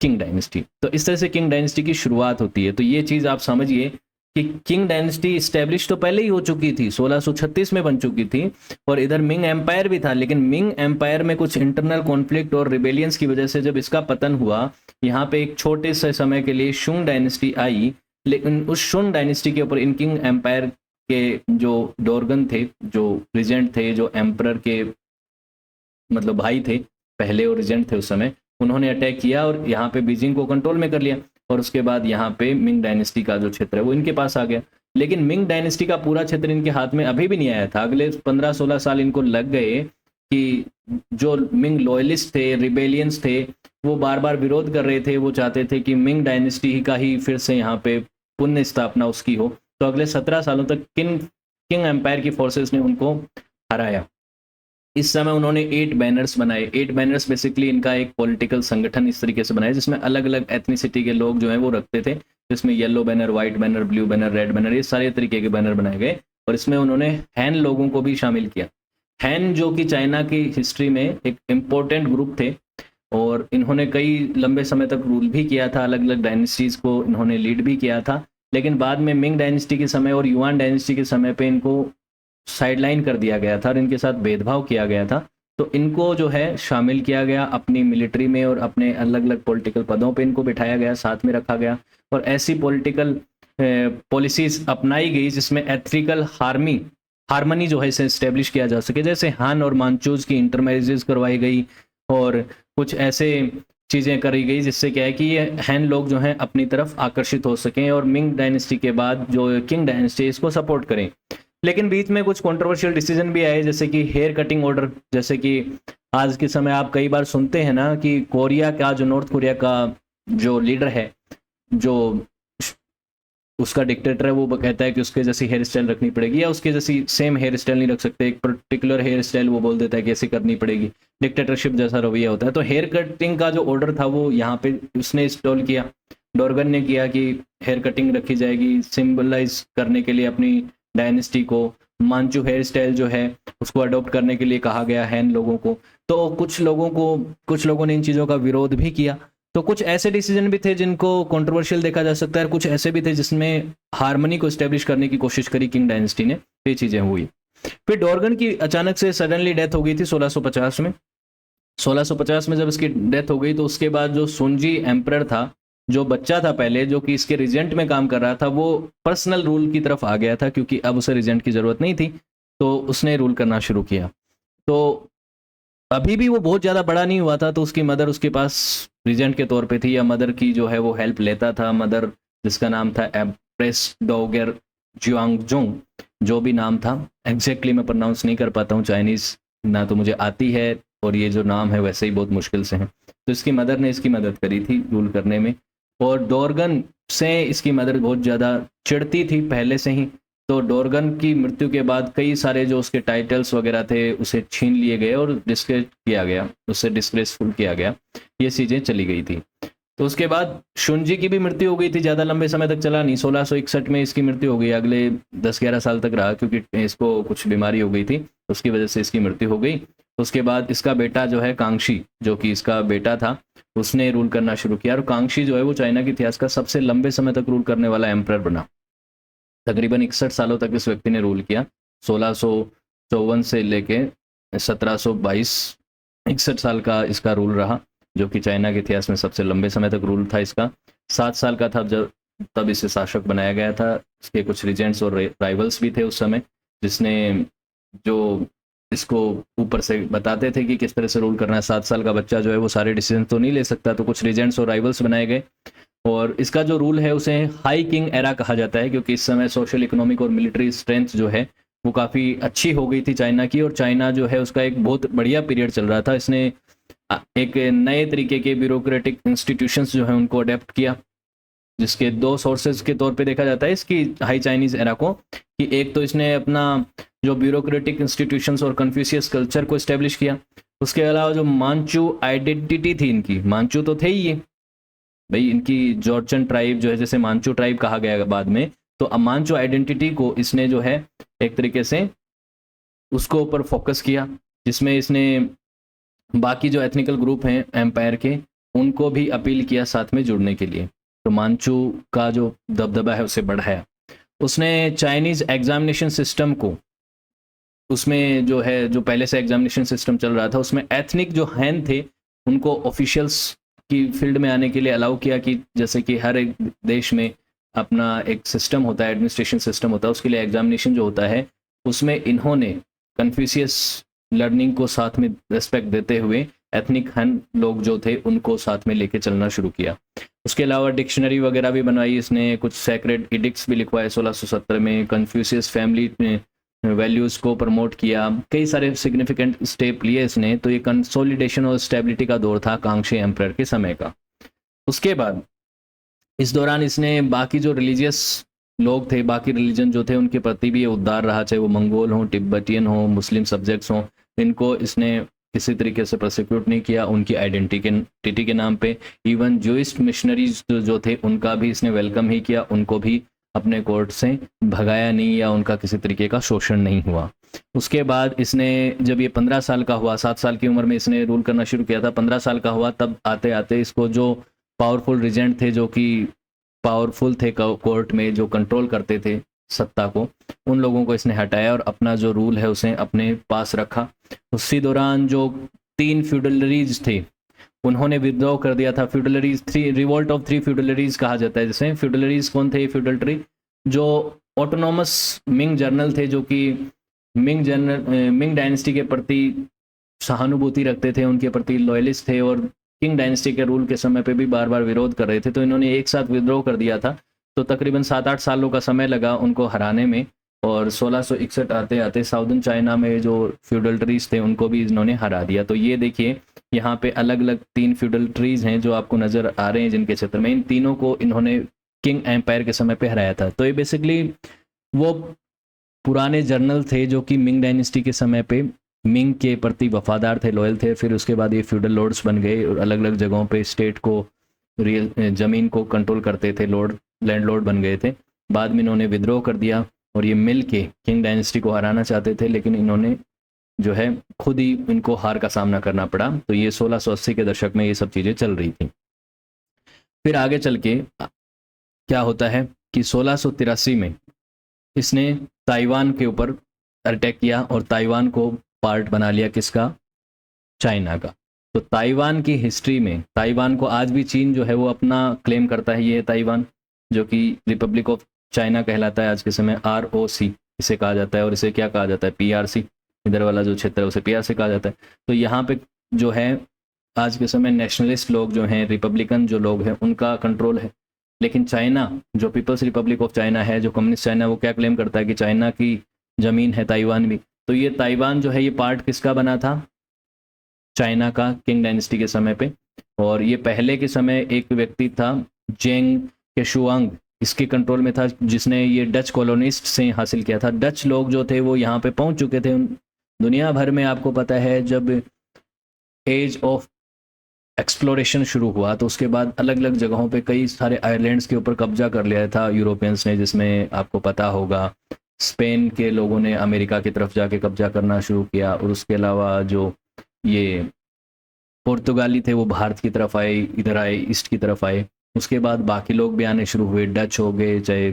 किंग डायनेस्टी। तो इस तरह से किंग डायनेस्टी की शुरुआत होती है। तो ये चीज आप समझिए कि किंग डायनेस्टी स्टैब्लिश तो पहले ही हो चुकी थी, 1636 में बन चुकी थी, और इधर मिंग एम्पायर भी था। लेकिन मिंग एम्पायर में कुछ इंटरनल कॉन्फ्लिक्ट और रिबेलियंस की वजह से जब इसका पतन हुआ, यहाँ पे एक छोटे से समय के लिए शुंग डायनेस्टी आई। लेकिन उस शुंग डायनेस्टी के ऊपर इन किंग एम्पायर के जो डोरगन थे, जो रिजेंट थे, जो एम्परर के मतलब भाई थे पहले और रिजेंट थे उस समय, उन्होंने अटैक किया और यहाँ पे बीजिंग को कंट्रोल में कर लिया। और उसके बाद यहाँ पे मिंग डायनेस्टी का जो क्षेत्र है वो इनके पास आ गया। लेकिन मिंग डायनेस्टी का पूरा क्षेत्र इनके हाथ में अभी भी नहीं आया था। अगले 15-16 साल इनको लग गए कि जो मिंग लॉयलिस्ट थे, रिबेलियंस थे, वो बार बार विरोध कर रहे थे। वो चाहते थे कि मिंग डायनेस्टी का ही फिर से यहाँ पे पुनः स्थापना उसकी हो। तो अगले 17 सालों तक किंग एम्पायर की फोर्सेस ने उनको हराया। इस समय उन्होंने 8 बैनर्स बनाए। 8 बैनर्स बेसिकली इनका एक पॉलिटिकल संगठन इस तरीके से बनाया, जिसमें अलग अलग एथनिसिटी के लोग जो है वो रखते थे, जिसमें yellow banner, white banner, blue banner, red banner, ये सारे तरीके के बैनर बनाए गए। और इसमें उन्होंने हैन लोगों को भी शामिल किया। हैन जो कि चाइना की हिस्ट्री में एक इम्पोर्टेंट ग्रुप थे, और इन्होंने कई लंबे समय तक रूल भी किया था, अलग अलग डायनेस्टीज़ को इन्होंने लीड भी किया था। लेकिन बाद में मिंग डायनेस्टी के समय और युआन डायनेस्टी के समय पे इनको साइडलाइन कर दिया गया था और इनके साथ भेदभाव किया गया था। तो इनको जो है शामिल किया गया अपनी मिलिट्री में और अपने अलग अलग पॉलिटिकल पदों पे इनको बिठाया गया, साथ में रखा गया और ऐसी पॉलिटिकल पॉलिसीज अपनाई गई जिसमें एथिकल हार्मनी जो है इसे इस्टेब्लिश किया जा सके। जैसे हान और मानचूज की इंटरमैरिजेस करवाई गई और कुछ ऐसे चीज़ें करी गई जिससे क्या है कि ये हैन लोग जो हैं अपनी तरफ आकर्षित हो सकें और मिंग डायनेस्टी के बाद जो किंग डायनेस्टी इसको सपोर्ट करें। लेकिन बीच में कुछ कंट्रोवर्शियल डिसीजन भी आए, जैसे कि हेयर कटिंग ऑर्डर। जैसे कि आज के समय आप कई बार सुनते हैं ना कि कोरिया का जो नॉर्थ कोरिया का जो लीडर है, जो उसका डिक्टेटर है, वो कहता है कि उसके जैसी हेयर स्टाइल रखनी पड़ेगी या उसके जैसी सेम हेयर स्टाइल नहीं रख सकते, एक पर्टिकुलर हेयर स्टाइल वो बोल देता है कि ऐसी करनी पड़ेगी। डिक्टेटरशिप जैसा रवैया होता है। तो हेयर कटिंग का जो ऑर्डर था वो यहाँ पे उसने इंस्टॉल किया, डोरगन ने किया कि हेयर कटिंग रखी जाएगी सिंबलाइज करने के लिए अपनी डायनेस्टी को। मांचू हेयर स्टाइल जो है उसको अडॉप्ट करने के लिए कहा गया है इन लोगों को। तो कुछ लोगों ने इन चीज़ों का विरोध भी किया। तो कुछ ऐसे डिसीजन भी थे जिनको कंट्रोवर्शियल देखा जा सकता है, कुछ ऐसे भी थे जिसमें हार्मनी को एस्टेब्लिश करने की कोशिश करी किंग डायनेस्टी ने। ये चीज़ें हुई। फिर डोरगन की अचानक से सडनली डेथ हो गई थी 1650 में। 1650 में जब इसकी डेथ हो गई तो उसके बाद जो सुनजी एम्परर था, जो बच्चा था पहले, जो कि इसके रिजेंट में काम कर रहा था, वो पर्सनल रूल की तरफ आ गया था क्योंकि अब उसे रिजेंट की ज़रूरत नहीं थी, तो उसने रूल करना शुरू किया। तो अभी भी वो बहुत ज़्यादा बड़ा नहीं हुआ था, तो उसकी मदर उसके पास रिजेंट के तौर पे थी, या मदर की जो है वो हेल्प लेता था। मदर जिसका नाम था एम्प्रेस डोगर जुआंगजोंग, जो भी नाम था, एग्जैक्टली मैं प्रोनाउंस नहीं कर पाता हूँ, चाइनीज़ ना तो मुझे आती है और ये जो नाम है वैसे ही बहुत मुश्किल से है। तो इसकी मदर ने इसकी मदद करी थी रूल करने में, और डोरगन से इसकी मदर बहुत ज़्यादा चिढ़ती थी पहले से ही। तो डोरगन की मृत्यु के बाद कई सारे जो उसके टाइटल्स वगैरह थे उसे छीन लिए गए और डिस्क्रेस किया गया, उससे डिस्ग्रेसफुल किया गया। ये चीज़ें चली गई थी। तो उसके बाद शुनजी की भी मृत्यु हो गई थी, ज़्यादा लंबे समय तक चला नहीं, 1661 में इसकी मृत्यु हो गई। अगले 10-11 साल तक रहा क्योंकि इसको कुछ बीमारी हो गई थी, उसकी वजह से इसकी मृत्यु हो गई। उसके बाद इसका बेटा जो है कांगशी, जो कि इसका बेटा था, उसने रूल करना शुरू किया और कांगशी जो है वो चाइना के इतिहास का सबसे लंबे समय तक रूल करने वाला एम्परर बना। तकरीबन 61 सालों तक इस व्यक्ति ने रूल किया, 1654 से लेके 1722, 61 साल का इसका रूल रहा, जो कि चाइना के इतिहास में सबसे लंबे समय तक रूल था इसका। 7 साल का था तब इसे शासक बनाया गया था। इसके कुछ रीजेंट्स और राइवल्स भी थे उस समय, जिसने जो इसको ऊपर से बताते थे कि किस तरह से रूल करना है। 7 साल का बच्चा जो है वो सारे डिसीजन तो नहीं ले सकता, तो कुछ रीजेंट्स और राइवल्स बनाए गए। और इसका जो रूल है उसे हाई किंग एरा कहा जाता है, क्योंकि इस समय सोशल, इकोनॉमिक और मिलिट्री स्ट्रेंथ जो है वो काफ़ी अच्छी हो गई थी चाइना की, और चाइना जो है उसका एक बहुत बढ़िया पीरियड चल रहा था। इसने एक नए तरीके के ब्यूरोक्रेटिक इंस्टीट्यूशंस जो है उनको अडेप्ट किया, जिसके 2 सोर्सेज के तौर पे देखा जाता है इसकी हाई चाइनीज़ एरा को, कि एक तो इसने अपना जो ब्यूरोक्रेटिक इंस्टीट्यूशंस और कन्फ्यूशियस कल्चर को इस्टेब्लिश किया। उसके अलावा जो मांचू आइडेंटिटी थी इनकी, मांचू तो थे ही ये भाई, इनकी जॉर्जन ट्राइब जो है, जैसे मांचू ट्राइब कहा गया बाद में, तो अब मांचू आइडेंटिटी को इसने जो है एक तरीके से उसको ऊपर फोकस किया, जिसमें इसने बाकी जो एथनिकल ग्रुप हैं एम्पायर के, उनको भी अपील किया साथ में जुड़ने के लिए। तो मांचू का जो दबदबा है उसे बढ़ाया। उसने चाइनीज़ एग्जामिनेशन सिस्टम को, उसमें जो है जो पहले से एग्जामिनेशन सिस्टम चल रहा था, उसमें एथनिक जो हैन थे उनको ऑफिशियल्स की फील्ड में आने के लिए अलाउ किया, कि जैसे कि हर एक देश में अपना एक सिस्टम होता है, एडमिनिस्ट्रेशन सिस्टम होता है, उसके लिए एग्जामिनेशन जो होता है, उसमें इन्होंने कन्फ्यूशियस लर्निंग को साथ में रेस्पेक्ट देते हुए एथनिक हन लोग जो थे उनको साथ में लेके चलना शुरू किया। उसके अलावा डिक्शनरी वगैरह भी बनवाई इसने, कुछ सैक्रेड एडिक्ट्स भी लिखवाए 1617 में, कन्फ्यूशियस फैमिली वैल्यूज़ को प्रमोट किया, कई सारे सिग्निफिकेंट स्टेप लिए इसने। तो ये कंसोलिडेशन और स्टेबिलिटी का दौर था कांगशी एम्परर के समय का। उसके बाद इस दौरान इसने बाकी जो रिलीजियस लोग थे, बाकी रिलीजन जो थे, उनके प्रति भी ये उदार रहा, चाहे वो मंगोल हों, तिब्बतियन हों, मुस्लिम सब्जेक्ट्स हों, इनको इसने किसी तरीके से प्रोसिक्यूट नहीं किया उनकी आइडेंटिटी के नाम पे। इवन जूइस्ट मिशनरीज जो थे उनका भी इसने वेलकम ही किया, उनको भी अपने कोर्ट से भगाया नहीं या उनका किसी तरीके का शोषण नहीं हुआ। उसके बाद इसने जब ये 15 साल का हुआ, 7 साल की उम्र में इसने रूल करना शुरू किया था, 15 साल का हुआ तब आते आते इसको जो पावरफुल रीजेंट थे, जो कि पावरफुल थे कोर्ट में, जो कंट्रोल करते थे सत्ता को, उन लोगों को इसने हटाया और अपना जो रूल है उसे अपने पास रखा। उसी दौरान जो 3 फ्यूडलरीज थे उन्होंने विद्रोह कर दिया था। फ्यूडलरीज, रिवोल्ट ऑफ 3 फ्यूडलरीज कहा जाता है। जैसे फ्यूडलरीज कौन थे? फ्यूडलरी जो ऑटोनॉमस मिंग जनरल थे, जो कि मिंग डायनेस्टी के प्रति सहानुभूति रखते थे, उनके प्रति लॉयलिस्ट थे और किंग डायनेस्टी के रूल के समय पे भी बार बार विरोध कर रहे थे। तो इन्होंने एक साथ विद्रोह कर दिया था। तो तकरीबन 7-8 सालों का समय लगा उनको हराने में और 1661 आते आते साउदर्न चाइना में जो फ्यूडलरीज थे उनको भी इन्होंने हरा दिया। तो ये देखिए यहाँ पे अलग अलग 3 फ्यूडलरीज हैं जो आपको नज़र आ रहे हैं जिनके क्षेत्र में, इन तीनों को इन्होंने किंग एम्पायर के समय पे हराया था। तो ये बेसिकली वो पुराने जर्नल थे जो कि मिंग डायनेस्टी के समय पे मिंग के प्रति वफादार थे, लॉयल थे। फिर उसके बाद ये फ्यूडल लॉर्ड्स बन गए और अलग अलग जगहों पे स्टेट को, ज़मीन को कंट्रोल करते थे, लैंड लॉर्ड बन गए थे। बाद में इन्होंने विद्रोह कर दिया और ये मिल के किंग डायनेस्टी को हराना चाहते थे, लेकिन इन्होंने जो है खुद ही इनको हार का सामना करना पड़ा। तो ये 1680 के दशक में ये सब चीज़ें चल रही थी। फिर आगे चल के क्या होता है कि 1683 में इसने ताइवान के ऊपर अटैक किया और ताइवान को पार्ट बना लिया, किसका? चाइना का। तो ताइवान की हिस्ट्री में ताइवान को आज भी चीन जो है वो अपना क्लेम करता है। ये ताइवान जो कि रिपब्लिक ऑफ चाइना कहलाता है आज के समय, ROC इसे कहा जाता है। और इसे क्या कहा जाता है? PRC, इधर वाला जो क्षेत्र है उसे PRC कहा जाता है। तो यहाँ पे जो है आज के समय नेशनलिस्ट लोग जो हैं, रिपब्लिकन जो लोग हैं, उनका कंट्रोल है। लेकिन चाइना, जो पीपल्स रिपब्लिक ऑफ चाइना है, जो कम्युनिस्ट चाइना, वो क्या क्लेम करता है कि चाइना की ज़मीन है ताइवान भी। तो ये ताइवान जो है ये पार्ट किसका बना था? चाइना का, किंग डायनेस्टी के समय पे। और ये पहले के समय एक व्यक्ति था जेंग केशुआंग, इसके कंट्रोल में था, जिसने ये डच कॉलोनिस्ट से हासिल किया था। डच लोग जो थे वो यहाँ पे पहुंच चुके थे दुनिया भर में। आपको पता है जब एज ऑफ एक्सप्लोरेशन शुरू हुआ तो उसके बाद अलग अलग जगहों पे कई सारे आइलैंड्स के ऊपर कब्जा कर लिया था यूरोपियंस ने, जिसमें आपको पता होगा स्पेन के लोगों ने अमेरिका की तरफ जाके कब्जा करना शुरू किया। और उसके अलावा जो ये पुर्तगाली थे वो भारत की तरफ आए, इधर आए, ईस्ट की तरफ आए। उसके बाद बाकी लोग भी आने शुरू हुए, डच हो गए, चाहे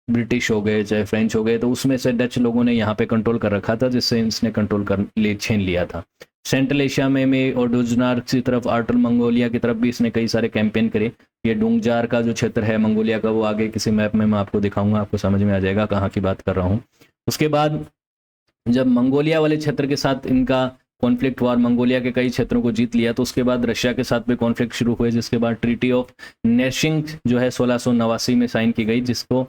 ब्रिटिश हो गए, चाहे फ्रेंच हो गए। तो उसमें से डच लोगों ने यहाँ पे कंट्रोल कर रखा था, जिससे इसने कंट्रोल कर छीन लिया था। सेंट्रल एशिया में और डुजनार की तरफ, आर्टल मंगोलिया की तरफ भी इसने कई सारे कैंपेन करे। ये डुंगजार का जो क्षेत्र है मंगोलिया का, वो आगे किसी मैप में मैं आपको दिखाऊंगा, आपको समझ में आ जाएगा कहाँ की बात कर रहा हूँ। उसके बाद जब मंगोलिया वाले क्षेत्र के साथ इनका कॉन्फ्लिक्ट हुआ, मंगोलिया के कई क्षेत्रों को जीत लिया, तो उसके बाद रशिया के साथ भी कॉन्फ्लिक्ट शुरू हुए, जिसके बाद ट्रीटी ऑफ नेशिंग जो है 1689 में साइन की गई, जिसको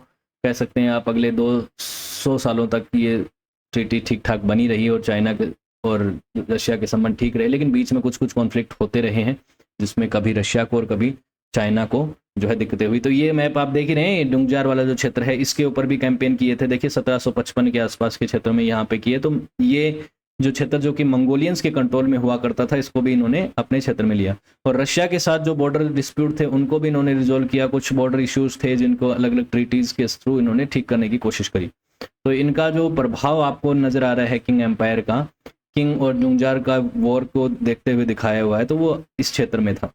कह सकते हैं आप अगले 200 सालों तक ये ट्रीटी ठीक ठाक बनी रही और चाइना के और रशिया के संबंध ठीक रहे। लेकिन बीच में कुछ कुछ कॉन्फ्लिक्ट होते रहे हैं, जिसमें कभी रशिया को और कभी चाइना को जो है दिक्कतें हुई। तो ये मैप आप देख ही रहे हैं, डुंगजार वाला जो क्षेत्र है, इसके ऊपर भी कैंपेन किए थे। देखिए 1755 के आसपास के क्षेत्र में यहाँ पे किए। तो ये जो क्षेत्र जो कि मंगोलियंस के कंट्रोल में हुआ करता था, इसको भी इन्होंने अपने क्षेत्र में लिया। और रशिया के साथ जो बॉर्डर डिस्प्यूट थे उनको भी इन्होंने रिजोल्व किया। कुछ बॉर्डर इश्यूज थे जिनको अलग अलग ट्रीटीज के थ्रू इन्होंने ठीक करने की कोशिश करी। तो इनका जो प्रभाव आपको नजर आ रहा है किंग एम्पायर का, किंग और डुंगजार का वॉर को देखते हुए दिखाया हुआ है, तो वो इस क्षेत्र में था।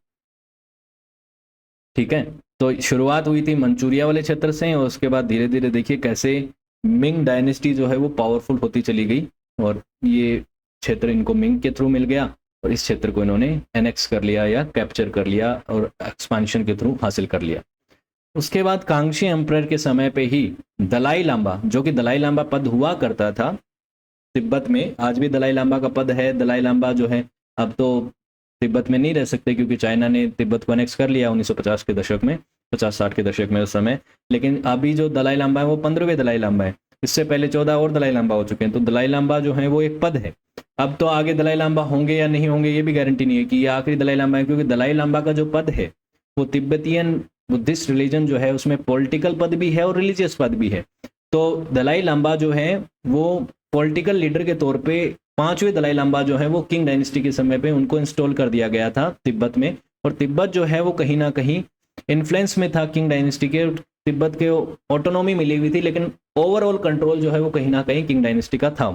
ठीक है, तो शुरुआत हुई थी मंचूरिया वाले क्षेत्र से और उसके बाद धीरे धीरे देखिए कैसे मिंग डायनेस्टी जो है वो पावरफुल होती चली गई और ये क्षेत्र इनको मिंग के थ्रू मिल गया और इस क्षेत्र को इन्होंने एनेक्स कर लिया या कैप्चर कर लिया और एक्सपांशन के थ्रू हासिल कर लिया। उसके बाद कांगशी एम्परर के समय पे ही दलाई लांबा, जो कि दलाई लांबा पद हुआ करता था तिब्बत में, आज भी दलाई लांबा का पद है। दलाई लांबा जो है अब तो तिब्बत में नहीं रह सकते क्योंकि चाइना ने तिब्बत को एनेक्स कर लिया 1950 के दशक में, 50-60 के दशक में उस समय। लेकिन अभी जो दलाई लांबा है वो 15वें दलाई लांबा है। इससे पहले 14 और दलाई लांबा हो चुके हैं। तो दलाई लांबा जो है वो एक पद है। अब तो आगे दलाई लांबा होंगे या नहीं होंगे ये भी गारंटी नहीं है कि ये आखिरी दलाई लांबा है, क्योंकि दलाई लांबा का जो पद है वो तिब्बतियन बुद्धिस्ट रिलीजन जो है उसमें पॉलिटिकल पद भी है और रिलीजियस पद भी है। तो दलाई लांबा जो है वो पॉलिटिकल लीडर के तौर पे 5वें दलाई लांबा जो है वो किंग डायनेस्टी के समय पे उनको इंस्टॉल कर दिया गया था तिब्बत में। और तिब्बत जो है वो कहीं ना कहीं इन्फ्लुएंस में था किंग डायनेस्टी के। तिब्बत के ऑटोनॉमी मिली हुई थी, लेकिन ओवरऑल कंट्रोल जो है वो कहीं ना कहीं किंग डायनेस्टी का था।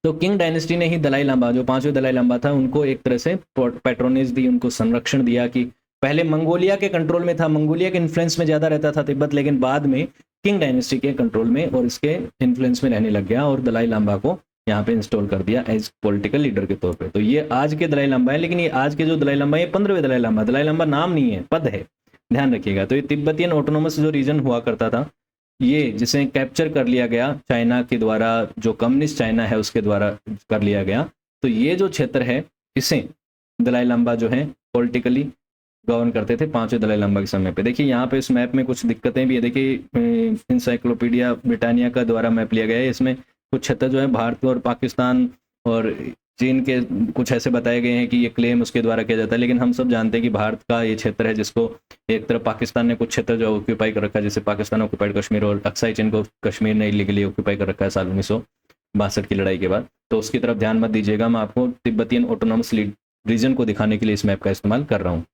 तो किंग डायनेस्टी ने ही दलाई लामा, जो पांचवें दलाई लामा था, उनको एक तरह से पैट्रोनेज दी, उनको संरक्षण दिया। कि पहले मंगोलिया के कंट्रोल में था, मंगोलिया के इन्फ्लुएंस में ज्यादा रहता था तिब्बत, लेकिन बाद में किंग डायनेस्टी के कंट्रोल में और इसके इन्फ्लुएंस में रहने लग गया, और दलाई लामा को यहाँ पे इंस्टॉल कर दिया एज पॉलिटिकल लीडर के तौर पे। तो ये आज के दलाई लामा है, लेकिन ये आज के जो दलाई लामा है 15वें दलाई लामा नाम नहीं है, पद है, ध्यान रखिएगा। तो ये तिब्बतियन ऑटोनोमस जो रीजन हुआ करता था, ये जिसे कैप्चर कर लिया गया चाइना के द्वारा, जो कम्युनिस्ट चाइना है उसके द्वारा कर लिया गया। तो ये जो क्षेत्र है इसे दलाई लामा जो है पॉलिटिकली गवर्न करते थे पांचवें दलाई लामा के समय पे। देखिए यहाँ पे इस मैप में कुछ दिक्कतें भी है। देखिए इंसाइक्लोपीडिया ब्रिटानिया का द्वारा मैप लिया गया है, इसमें कुछ क्षेत्र जो है भारत और पाकिस्तान और चीन के कुछ ऐसे बताए गए हैं कि ये क्लेम उसके द्वारा किया जाता है, लेकिन हम सब जानते हैं कि भारत का ये क्षेत्र है जिसको एक तरफ पाकिस्तान ने कुछ क्षेत्र जो ऑक्यूपाई कर रखा है, जैसे पाकिस्तान ऑक्यूपाइड कश्मीर और अक्साई चीन को कश्मीर ने इलीगली ऑक्यूपाई कर रखा है साल 1962 की लड़ाई के बाद। तो उसकी तरफ ध्यान मत दीजिएगा, मैं आपको तिब्बतियन ऑटोनॉमस रीजन को दिखाने के लिए इस मैप का इस्तेमाल कर रहा हूँ।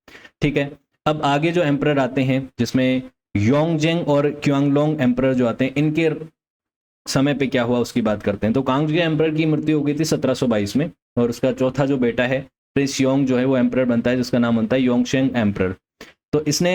ठीक है, अब आगे जो एम्परर आते हैं जिसमें योंगजेंग और क्वांगलोंग एम्परर जो आते हैं, इनके समय पे क्या हुआ उसकी बात करते हैं। तो कांगजे एम्परर की मृत्यु हो गई थी 1722 में, और उसका चौथा जो बेटा है प्रिंस योंग जो है वो एम्परर बनता है, जिसका नाम बनता है योंगशेंग एम्परर। तो इसने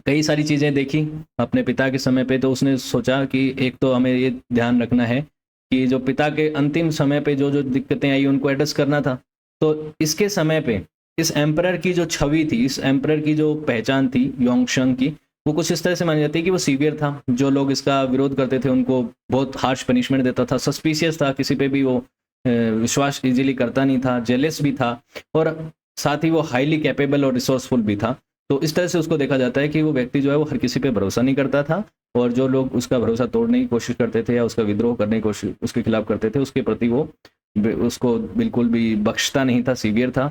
कई सारी चीजें देखी अपने पिता के समय पे। तो उसने सोचा कि एक तो हमें ये ध्यान रखना है कि जो पिता के अंतिम समय पे जो जो दिक्कतें आई उनको एड्रेस करना था। तो इसके समय पे इस एम्परर की जो छवि थी, इस एम्परर की जो पहचान थी योंगशेंग की, वो कुछ इस तरह से मानी जाती है कि वो सीवियर था। जो लोग इसका विरोध करते थे उनको बहुत हार्श पनिशमेंट देता था, सस्पिशियस था, किसी पे भी वो विश्वास इजीली करता नहीं था, जेलस भी था, और साथ ही वो हाईली कैपेबल और रिसोर्सफुल भी था। तो इस तरह से उसको देखा जाता है कि वो व्यक्ति जो है वो हर किसी पे भरोसा नहीं करता था, और जो लोग उसका भरोसा तोड़ने की कोशिश करते थे या उसका विद्रोह करने की कोशिश उसके खिलाफ करते थे, उसके प्रति वो उसको बिल्कुल भी बख्शता नहीं था, सीवियर था,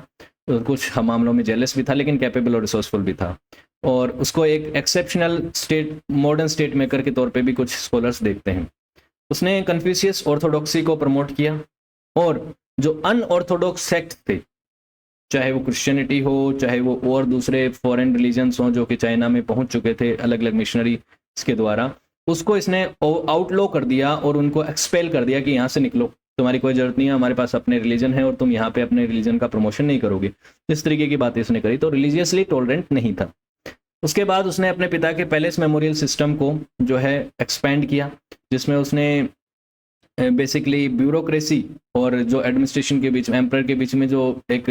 और कुछ मामलों में जेलस भी था, लेकिन कैपेबल और रिसोर्सफुल भी था। और उसको एक exceptional state, modern state maker के तौर पे भी कुछ स्कॉलर्स देखते हैं। उसने कन्फ्यूशियस ऑर्थोडॉक्सी को प्रमोट किया, और जो अनऑर्थोडॉक्स सेक्ट थे, चाहे वो क्रिश्चियनिटी हो, चाहे वो और दूसरे फॉरेन रिलीजन्स हों जो कि चाइना में पहुंच चुके थे अलग अलग मिशनरी के द्वारा, उसको इसने आउटलो कर दिया और उनको एक्सपेल कर दिया कि यहाँ से निकलो, तुम्हारी कोई जरूरत नहीं है, हमारे पास अपने रिलीजन है और तुम यहाँ पे अपने रिलीजन का प्रमोशन नहीं करोगे। इस तरीके की बात इसने करी। तो रिलीजियसली टॉलरेंट नहीं था। उसके बाद उसने अपने पिता के पैलेस मेमोरियल सिस्टम को जो है एक्सपेंड किया, जिसमें उसने बेसिकली ब्यूरोक्रेसी और जो एडमिनिस्ट्रेशन के बीच में, एम्परर के बीच में जो एक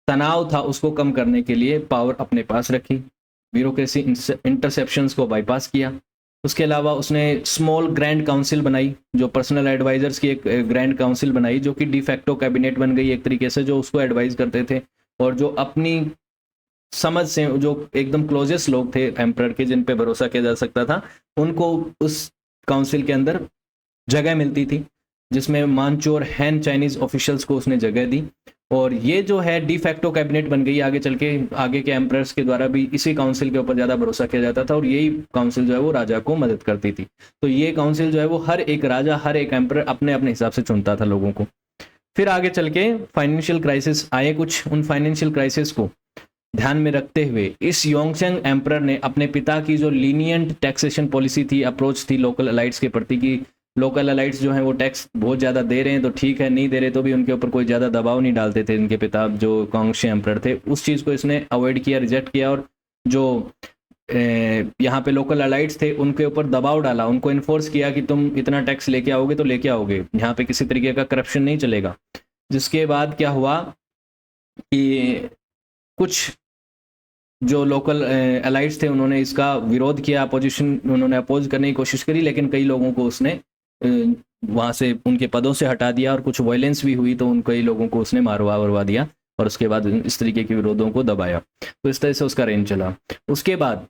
तनाव था उसको कम करने के लिए पावर अपने पास रखी, ब्यूरोक्रेसी इंटरसेप्शंस को बाईपास किया। उसके अलावा उसने स्मॉल ग्रैंड काउंसिल बनाई, जो पर्सनल एडवाइजर्स की एक ग्रैंड काउंसिल बनाई, जो कि डिफैक्टो कैबिनेट बन गई एक तरीके से, जो उसको एडवाइज करते थे, और जो अपनी समझ से जो एकदम क्लोजेस्ट लोग थे एम्परर के, जिन पे भरोसा किया जा सकता था, उनको उस काउंसिल के अंदर जगह मिलती थी, जिसमें मानचू और हैन चाइनीज ऑफिशियल्स को उसने जगह दी। और ये जो है डिफैक्टो कैबिनेट बन गई। आगे चल के आगे के एम्परर्स के द्वारा भी इसी काउंसिल के ऊपर ज़्यादा भरोसा किया जाता था, और यही काउंसिल जो है वो राजा को मदद करती थी। तो ये काउंसिल जो है वो हर एक राजा, हर एक एम्परर अपने अपने हिसाब से चुनता था लोगों को। फिर आगे चल के फाइनेंशियल क्राइसिस आए कुछ। उन फाइनेंशियल क्राइसिस को ध्यान में रखते हुए इस योंगशेंग एम्परर ने अपने पिता की जो लीनियंट टैक्सेशन पॉलिसी थी, अप्रोच थी लोकल अलाइट्स के प्रति, की लोकल अलाइट्स जो हैं वो टैक्स बहुत ज़्यादा दे रहे हैं तो ठीक है, नहीं दे रहे तो भी उनके ऊपर कोई ज़्यादा दबाव नहीं डालते थे इनके पिता जो कांगशे एम्परर थे। उस चीज़ को इसने अवॉइड किया, रिजेक्ट किया, और जो यहाँ पे लोकल अलाइट्स थे उनके ऊपर दबाव डाला, उनको इन्फोर्स किया कि तुम इतना टैक्स लेके आओगे तो लेके आओगे, यहाँ पे किसी तरीके का करप्शन नहीं चलेगा। जिसके बाद क्या हुआ कि कुछ जो लोकल अलाइट्स थे उन्होंने इसका विरोध किया, अपोजिशन उन्होंने अपोज करने की कोशिश करी, लेकिन कई लोगों को उसने वहाँ से उनके पदों से हटा दिया, और कुछ वायलेंस भी हुई तो उन कई लोगों को उसने मारवा वरवा दिया, और उसके बाद इस तरीके के विरोधों को दबाया। तो इस तरह से उसका रेंज चला। उसके बाद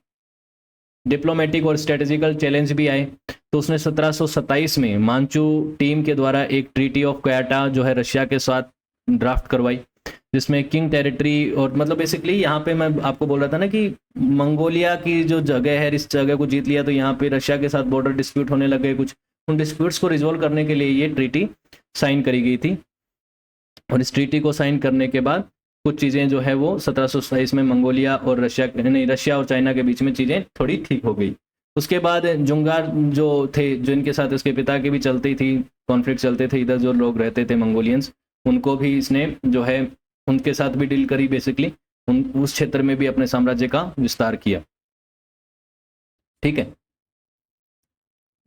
डिप्लोमेटिक और स्ट्रेटेजिकल चैलेंज भी आए। तो उसने 1727 में मांचू टीम के द्वारा एक ट्रीटी ऑफ क्याटा जो है रशिया के साथ ड्राफ्ट करवाई, जिसमें किंग टेरिटरी, और मतलब बेसिकली यहाँ पे मैं आपको बोल रहा था ना कि मंगोलिया की जो जगह है, इस जगह को जीत लिया तो यहाँ पे रशिया के साथ बॉर्डर डिस्प्यूट होने लगे कुछ, उन डिस्प्यूट्स को रिजोल्व करने के लिए ये ट्रीटी साइन करी गई थी। और इस ट्रीटी को साइन करने के बाद कुछ चीज़ें जो है वो 1727 में मंगोलिया और रशिया नहीं, रशिया और चाइना के बीच में चीज़ें थोड़ी ठीक हो गई। उसके बाद जुंगार जो थे, जो इनके साथ इसके पिता की भी चलती थी, कॉन्फ्लिक्ट चलते थे, इधर जो लोग रहते थे मंगोलियंस, उनको भी इसने जो है उनके साथ भी डील करी बेसिकली, उस क्षेत्र में भी अपने साम्राज्य का विस्तार किया। ठीक है,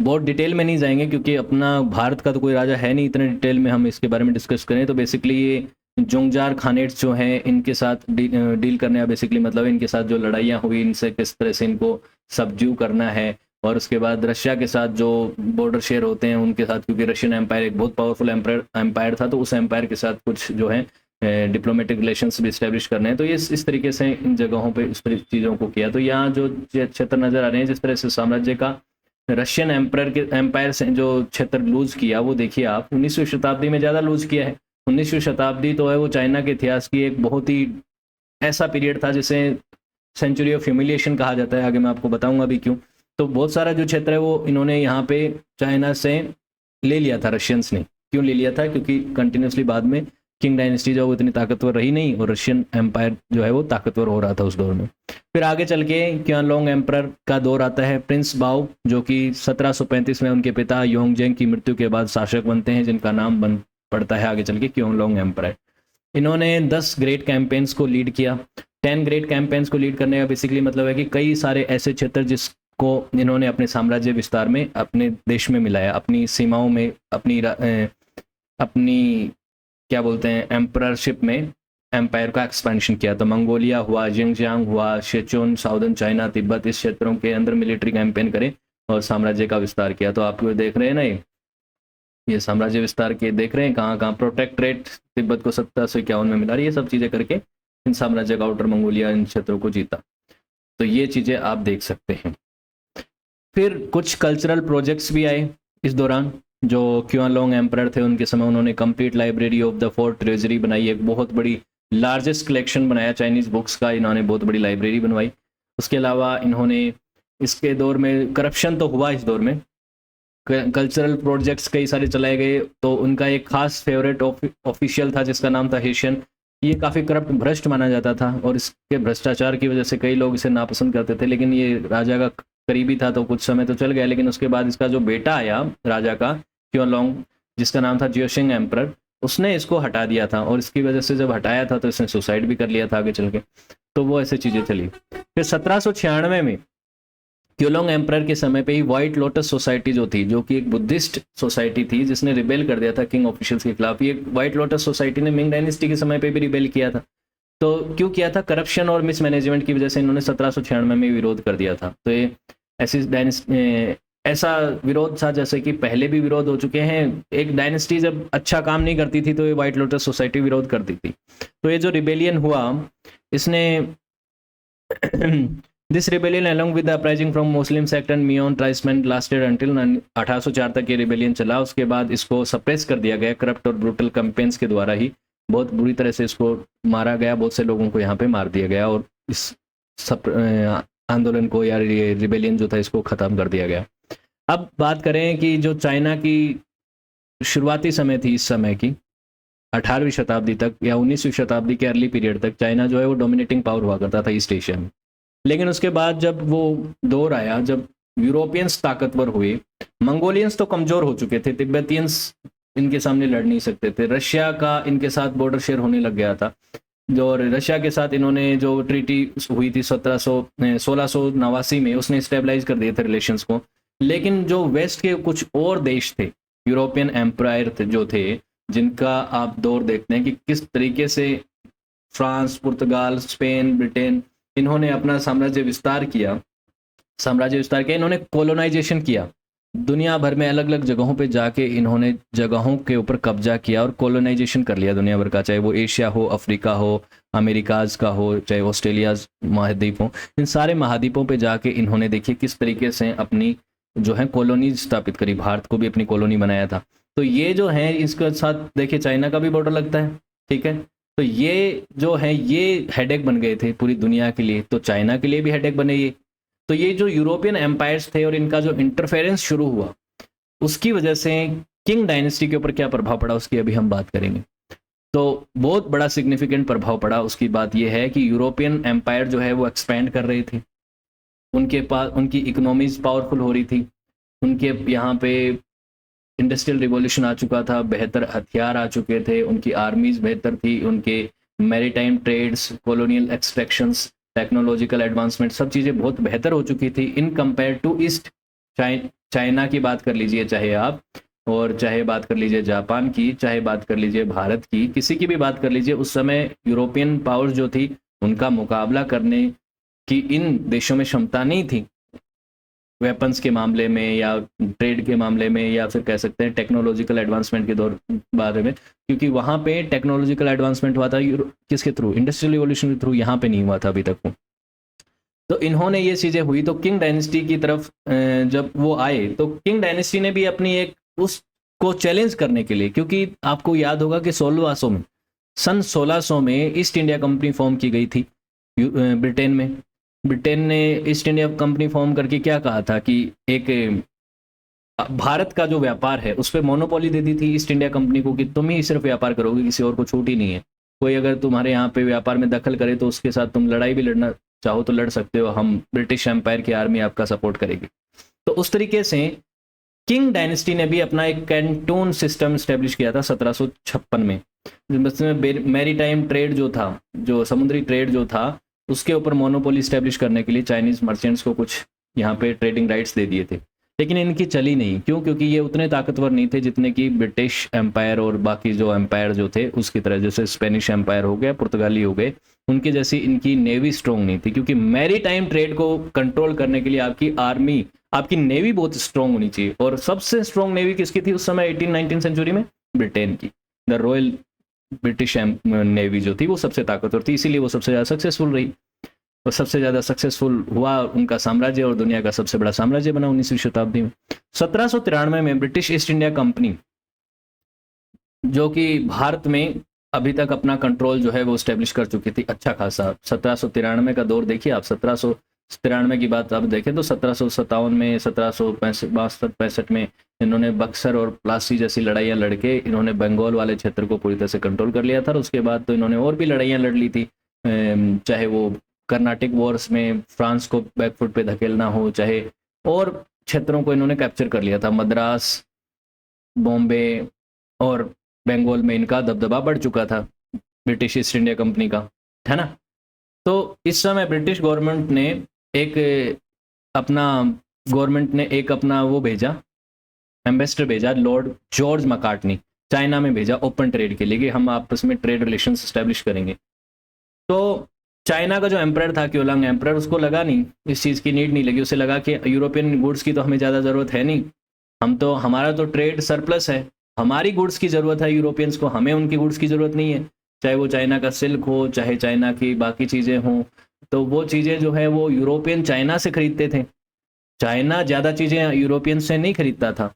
बहुत डिटेल में नहीं जाएंगे क्योंकि अपना भारत का तो कोई राजा है नहीं इतने डिटेल में हम इसके बारे में डिस्कस करें। तो बेसिकली ये जोंगजार खानेट्स जो हैं इनके साथ डील करने का बेसिकली मतलब इनके साथ जो लड़ाइयाँ हुई, इनसे किस तरह से इनको सबड्यू करना है। और उसके बाद रशिया के साथ जो बॉर्डर शेयर होते हैं उनके साथ, क्योंकि रशियन एम्पायर एक बहुत पावरफुल एम्पायर था, तो उस एम्पायर के साथ कुछ जो है डिप्लोमेटिक रिलेशंस भी इस्टेब्लिश करने हैं। तो ये इस तरीके से इन जगहों पे इस चीज़ों को किया। तो यहाँ जो क्षेत्र नज़र आ रहे हैं जिस तरह से साम्राज्य का रशियन एम्पायर से जो क्षेत्र लूज किया, वो देखिए आप 19वीं शताब्दी में ज़्यादा लूज किया है। 19वीं शताब्दी तो है वो चाइना के इतिहास की एक बहुत ही ऐसा पीरियड था जिसे सेंचुरी ऑफ ह्यूमिलिएशन कहा जाता है। आगे मैं आपको बताऊंगा भी क्यों। तो बहुत सारा जो क्षेत्र है वो इन्होंने यहाँ पे चाइना से ले लिया था, रशियंस ने। क्यों ले लिया था? क्योंकि कंटिन्यूसली बाद में किंग डायनेस्टी जो वो इतनी ताकतवर रही नहीं और रशियन एम्पायर जो है वो ताकतवर हो रहा था उस दौर में। फिर आगे चल के क्यानलोंग एम्परर का दौर आता है। प्रिंस बाओ जो कि 1735 में उनके पिता योंगजेंग की मृत्यु के बाद शासक बनते हैं, जिनका नाम बन पड़ता है आगे चल के क्यानलोंग एम्परर। इन्होंने 10 ग्रेट कैंपेन्स को लीड किया। 10 ग्रेट कैंपेन्स को लीड करने का बेसिकली मतलब है कि कई सारे ऐसे क्षेत्र जिसको इन्होंने अपने साम्राज्य विस्तार में अपने देश में मिलाया, अपनी सीमाओं में, अपनी क्या बोलते हैं एम्पररशिप में एम्पायर का एक्सपेंशन किया। तो मंगोलिया हुआ, जिंगजियांग हुआ, शेचुन, साउदर्न चाइना, तिब्बत, इस क्षेत्रों के अंदर मिलिट्री कैंपेन करे और साम्राज्य का विस्तार किया। तो आप देख रहे हैं ना, ये साम्राज्य विस्तार के देख रहे हैं कहाँ कहाँ प्रोटेक्टरेट तिब्बत को 1751 में मिला, ये सब चीज़ें करके इन साम्राज्य का आउटर मंगोलिया इन क्षेत्रों को जीता। तो ये चीज़ें आप देख सकते हैं। फिर कुछ कल्चरल प्रोजेक्ट्स भी आए इस दौरान। जो क्यानलोंग एम्परर थे उनके समय उन्होंने complete library of the fort treasury बनाई, एक बहुत बड़ी लार्जेस्ट कलेक्शन बनाया चाइनीज़ बुक्स का, इन्होंने बहुत बड़ी लाइब्रेरी बनवाई। उसके अलावा इन्होंने इसके दौर में करप्शन तो हुआ, इस दौर में कल्चरल प्रोजेक्ट्स कई सारे चलाए गए। तो उनका एक खास फेवरेट ऑफिशियल था जिसका नाम था हेशियन। ये काफ़ी करप्ट, भ्रष्ट माना जाता था और इसके भ्रष्टाचार की वजह से कई लोग इसे नापसंद करते थे। लेकिन ये राजा का करीबी था तो कुछ समय तो चल गया, लेकिन उसके बाद इसका जो बेटा आया राजा का क्यानलोंग, जिसका नाम था जियोशिंग एम्परर, उसने इसको हटा दिया था। और इसकी वजह से जब हटाया था तो इसने सुसाइड भी कर लिया था आगे चल के। तो वो ऐसी चीज़ें चली। फिर 1796 में क्यानलोंग एम्परर के समय पे ही व्हाइट लोटस सोसाइटी जो थी, जो कि एक बुद्धिस्ट सोसाइटी थी जिसने रिबेल कर दिया था किंग ऑफिशियल्स के खिलाफ। ये व्हाइट लोटस सोसाइटी ने मिंग डायनेस्टी के समय पे भी रिबेल किया था। तो क्यों किया था? करप्शन और मिसमैनेजमेंट की वजह से इन्होंने 1796 में विरोध कर दिया था। तो ये ऐसा विरोध था जैसे कि पहले भी विरोध हो चुके हैं। एक डायनेस्टी जब अच्छा काम नहीं करती थी तो ये व्हाइट लोटस सोसाइटी विरोध करती थी। तो ये जो रिबेलियन हुआ, इसने this rebellion along with the uprising from Muslim sect and Mion tribesmen lasted until 1804 तक ये रिबेलियन चला। उसके बाद इसको सप्रेस कर दिया गया करप्ट और ब्रूटल कैंपेन्स के द्वारा ही। बहुत बुरी तरह से इसको मारा गया, बहुत से लोगों को यहाँ पे मार दिया गया और इस आंदोलन को या ये रिबेलियन जो था इसको ख़त्म कर दिया गया। अब बात करें कि जो चाइना की शुरुआती समय थी, इस समय की 18वीं शताब्दी तक या 19वीं शताब्दी के अर्ली पीरियड तक चाइना जो है वो डोमिनेटिंग पावर हुआ करता था ईस्ट एशिया में। लेकिन उसके बाद जब वो दौर आया जब यूरोपियंस ताकतवर हुए, मंगोलियंस तो कमज़ोर हो चुके थे, तिब्बतियंस इनके सामने लड़ नहीं सकते थे, रशिया का इनके साथ बॉर्डर शेयर होने लग गया था। जो रशिया के साथ इन्होंने जो ट्रीटी हुई थी 1689 में, उसने स्टेबलाइज कर दिए थे रिलेशंस को। लेकिन जो वेस्ट के कुछ और देश थे, यूरोपियन एम्पायर जो थे, जिनका आप दौर देखते हैं कि किस तरीके से फ्रांस, पुर्तगाल, स्पेन, ब्रिटेन, इन्होंने अपना साम्राज्य विस्तार किया, इन्होंने कोलोनाइजेशन किया। दुनिया भर में अलग अलग जगहों पे जाके इन्होंने जगहों के ऊपर कब्जा किया और कोलोनाइजेशन कर लिया दुनिया भर का, चाहे वो एशिया हो, अफ्रीका हो, अमेरिकाज का हो, चाहे ऑस्ट्रेलिया महाद्वीप हो। इन सारे महाद्वीपों पे जाके इन्होंने देखिए किस तरीके से अपनी जो है कॉलोनीज स्थापित करी। भारत को भी अपनी कॉलोनी बनाया था। तो ये जो है इसके साथ देखिए चाइना का भी बॉर्डर लगता है, ठीक है। तो ये जो है ये हेडेक बन गए थे पूरी दुनिया के लिए, तो चाइना के लिए भी हेडेक बने ये। तो ये जो यूरोपियन एम्पायर्स थे और इनका जो इंटरफेरेंस शुरू हुआ, उसकी वजह से किंग डायनेस्टी के ऊपर क्या प्रभाव पड़ा उसकी अभी हम बात करेंगे। तो बहुत बड़ा सिग्निफिकेंट प्रभाव पड़ा। उसकी बात यह है कि यूरोपियन एम्पायर जो है वो एक्सपैंड कर रहे थे, उनके पास उनकी इकोनॉमीज पावरफुल हो रही थी, उनके यहाँ पे इंडस्ट्रियल रिवॉल्यूशन आ चुका था, बेहतर हथियार आ चुके थे, उनकी आर्मीज बेहतर थी, उनके maritime trades, colonial extractions, technological advancement, सब चीज़ें बहुत बेहतर हो चुकी थी in compare to east. China की बात कर लीजिए चाहे आप, और चाहे बात कर लीजिए जापान की, चाहे बात कर लीजिए भारत की, किसी की भी बात कर लीजिए, उस समय यूरोपियन पावर्स जो थी उनका मुकाबला करने की इन देशों में क्षमता नहीं थी, वेपन्स के मामले में या ट्रेड के मामले में, या फिर कह सकते हैं टेक्नोलॉजिकल एडवांसमेंट के दौर बारे में, क्योंकि वहाँ पे टेक्नोलॉजिकल एडवांसमेंट हुआ था किसके थ्रू, इंडस्ट्रियल रिवॉल्यूशन के थ्रू, यहाँ पे नहीं हुआ था अभी तक। तो इन्होंने ये चीज़ें हुई, तो किंग डायनेस्टी की तरफ जब वो आए तो किंग डायनेस्टी ने भी अपनी एक उसको चैलेंज करने के लिए, क्योंकि आपको याद होगा कि 1600 में, सन 1600 में ईस्ट इंडिया कंपनी फॉर्म की गई थी ब्रिटेन में। ब्रिटेन ने ईस्ट इंडिया कंपनी फॉर्म करके क्या कहा था कि एक भारत का जो व्यापार है उस पर मोनोपोली दे दी थी ईस्ट इंडिया कंपनी को, कि तुम ही सिर्फ व्यापार करोगे, किसी और को छूट ही नहीं है। कोई अगर तुम्हारे यहाँ पे व्यापार में दखल करे तो उसके साथ तुम लड़ाई भी लड़ना चाहो तो लड़ सकते हो, हम ब्रिटिश एम्पायर की आर्मी आपका सपोर्ट करेगी। तो उस तरीके से किंग डायनेस्टी ने भी अपना एक कैंटून सिस्टम स्टेब्लिश किया था 1756 में, जिसमें मैरीटाइम ट्रेड जो था, जो समुद्री ट्रेड जो था, उसके ऊपर मोनोपोली स्टेब्लिश करने के लिए चाइनीज मर्चेंट्स को कुछ यहाँ पे ट्रेडिंग राइट्स दे दिए थे। लेकिन इनकी चली नहीं, क्यों? क्योंकि ये उतने ताकतवर नहीं थे जितने कि ब्रिटिश एम्पायर और बाकी जो एम्पायर जो थे उसकी तरह, जैसे स्पेनिश एम्पायर हो गया, पुर्तगाली हो गए, उनकी जैसी इनकी नेवी स्ट्रॉन्ग नहीं थी। क्योंकि मैरीटाइम ट्रेड को कंट्रोल करने के लिए आपकी आर्मी, आपकी नेवी बहुत स्ट्रॉन्ग होनी चाहिए, और सबसे स्ट्रॉन्ग नेवी किसकी थी उस समय 18-19 सेंचुरी में? ब्रिटेन की। द रॉयल ब्रिटिश नेवी जो थी वो सबसे ताकतवर थी, इसीलिए वो सबसे ज़्यादा सक्सेसफुल रही, और सबसे ज़्यादा सक्सेसफुल हुआ उनका साम्राज्य, और दुनिया का सबसे बड़ा साम्राज्य बना 19वीं शताब्दी में। 1793 में ब्रिटिश ईस्ट इंडिया कंपनी, जो कि भारत में अभी तक अपना कंट्रोल जो है वो स्टेब्लिश कर चुकी थी अच्छा खासा। 1793 का दौर देखिए आप, 1793 की बात आप देखें तो 1757 में, 1762-63 में इन्होंने बक्सर और प्लासी जैसी लड़ाइयाँ लड़के इन्होंने बंगाल वाले क्षेत्र को पूरी तरह से कंट्रोल कर लिया था। और उसके बाद तो इन्होंने और भी लड़ाइयाँ लड़ ली थी, चाहे वो कर्नाटिक वॉर्स में फ्रांस को बैकफुट पे धकेलना हो, चाहे और क्षेत्रों को इन्होंने कैप्चर कर लिया था। मद्रास, बॉम्बे और बंगाल में इनका दबदबा बढ़ चुका था ब्रिटिश ईस्ट इंडिया कंपनी का, है ना। तो इस समय ब्रिटिश गवर्नमेंट ने एक अपना वो भेजा, एम्बेसडर भेजा, लॉर्ड जॉर्ज मैकार्टनी, चाइना में भेजा ओपन ट्रेड के लिए, कि हम आपस में ट्रेड रिलेशंस एस्टेब्लिश करेंगे। तो चाइना का जो एम्परर था, क्योलांग एम्परर, उसको लगा नहीं, इस चीज़ की नीड नहीं लगी, उसे लगा कि यूरोपियन गुड्स की तो हमें ज़्यादा ज़रूरत है नहीं, हमारा तो ट्रेड सरप्लस है, हमारी गुड्स की ज़रूरत है यूरोपियंस को, हमें उनकी गुड्स की ज़रूरत नहीं है, चाहे वो चाइना का सिल्क हो, चाहे चाइना की बाकी चीज़ें हों, तो वो चीज़ें जो है वो यूरोपियन चाइना से खरीदते थे, चाइना ज़्यादा चीज़ें यूरोपियन से नहीं खरीदता था।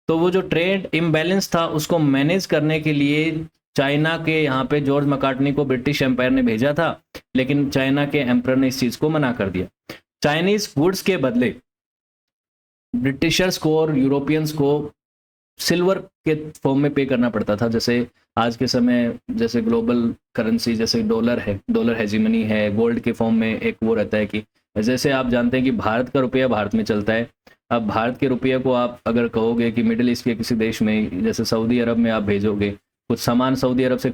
तो वो जो ट्रेड इम्बैलेंस था उसको मैनेज करने के लिए चाइना के यहाँ पे जॉर्ज मैकार्टनी को ब्रिटिश एम्पायर ने भेजा था, लेकिन चाइना के एम्परर ने इस चीज़ को मना कर दिया। चाइनीज गुड्स के बदले ब्रिटिशर्स को और यूरोपियंस को सिल्वर के फॉर्म में पे करना पड़ता था। जैसे आज के समय जैसे ग्लोबल करेंसी जैसे डॉलर है, डॉलर हेजिमनी है, गोल्ड के फॉर्म में एक वो रहता है कि जैसे आप जानते हैं कि भारत का रुपया भारत में चलता है। अब भारत के रुपये को आप अगर कहोगे कि मिडिल ईस्ट के किसी देश में, जैसे सऊदी अरब में आप भेजोगे कुछ सामान, सऊदी अरब से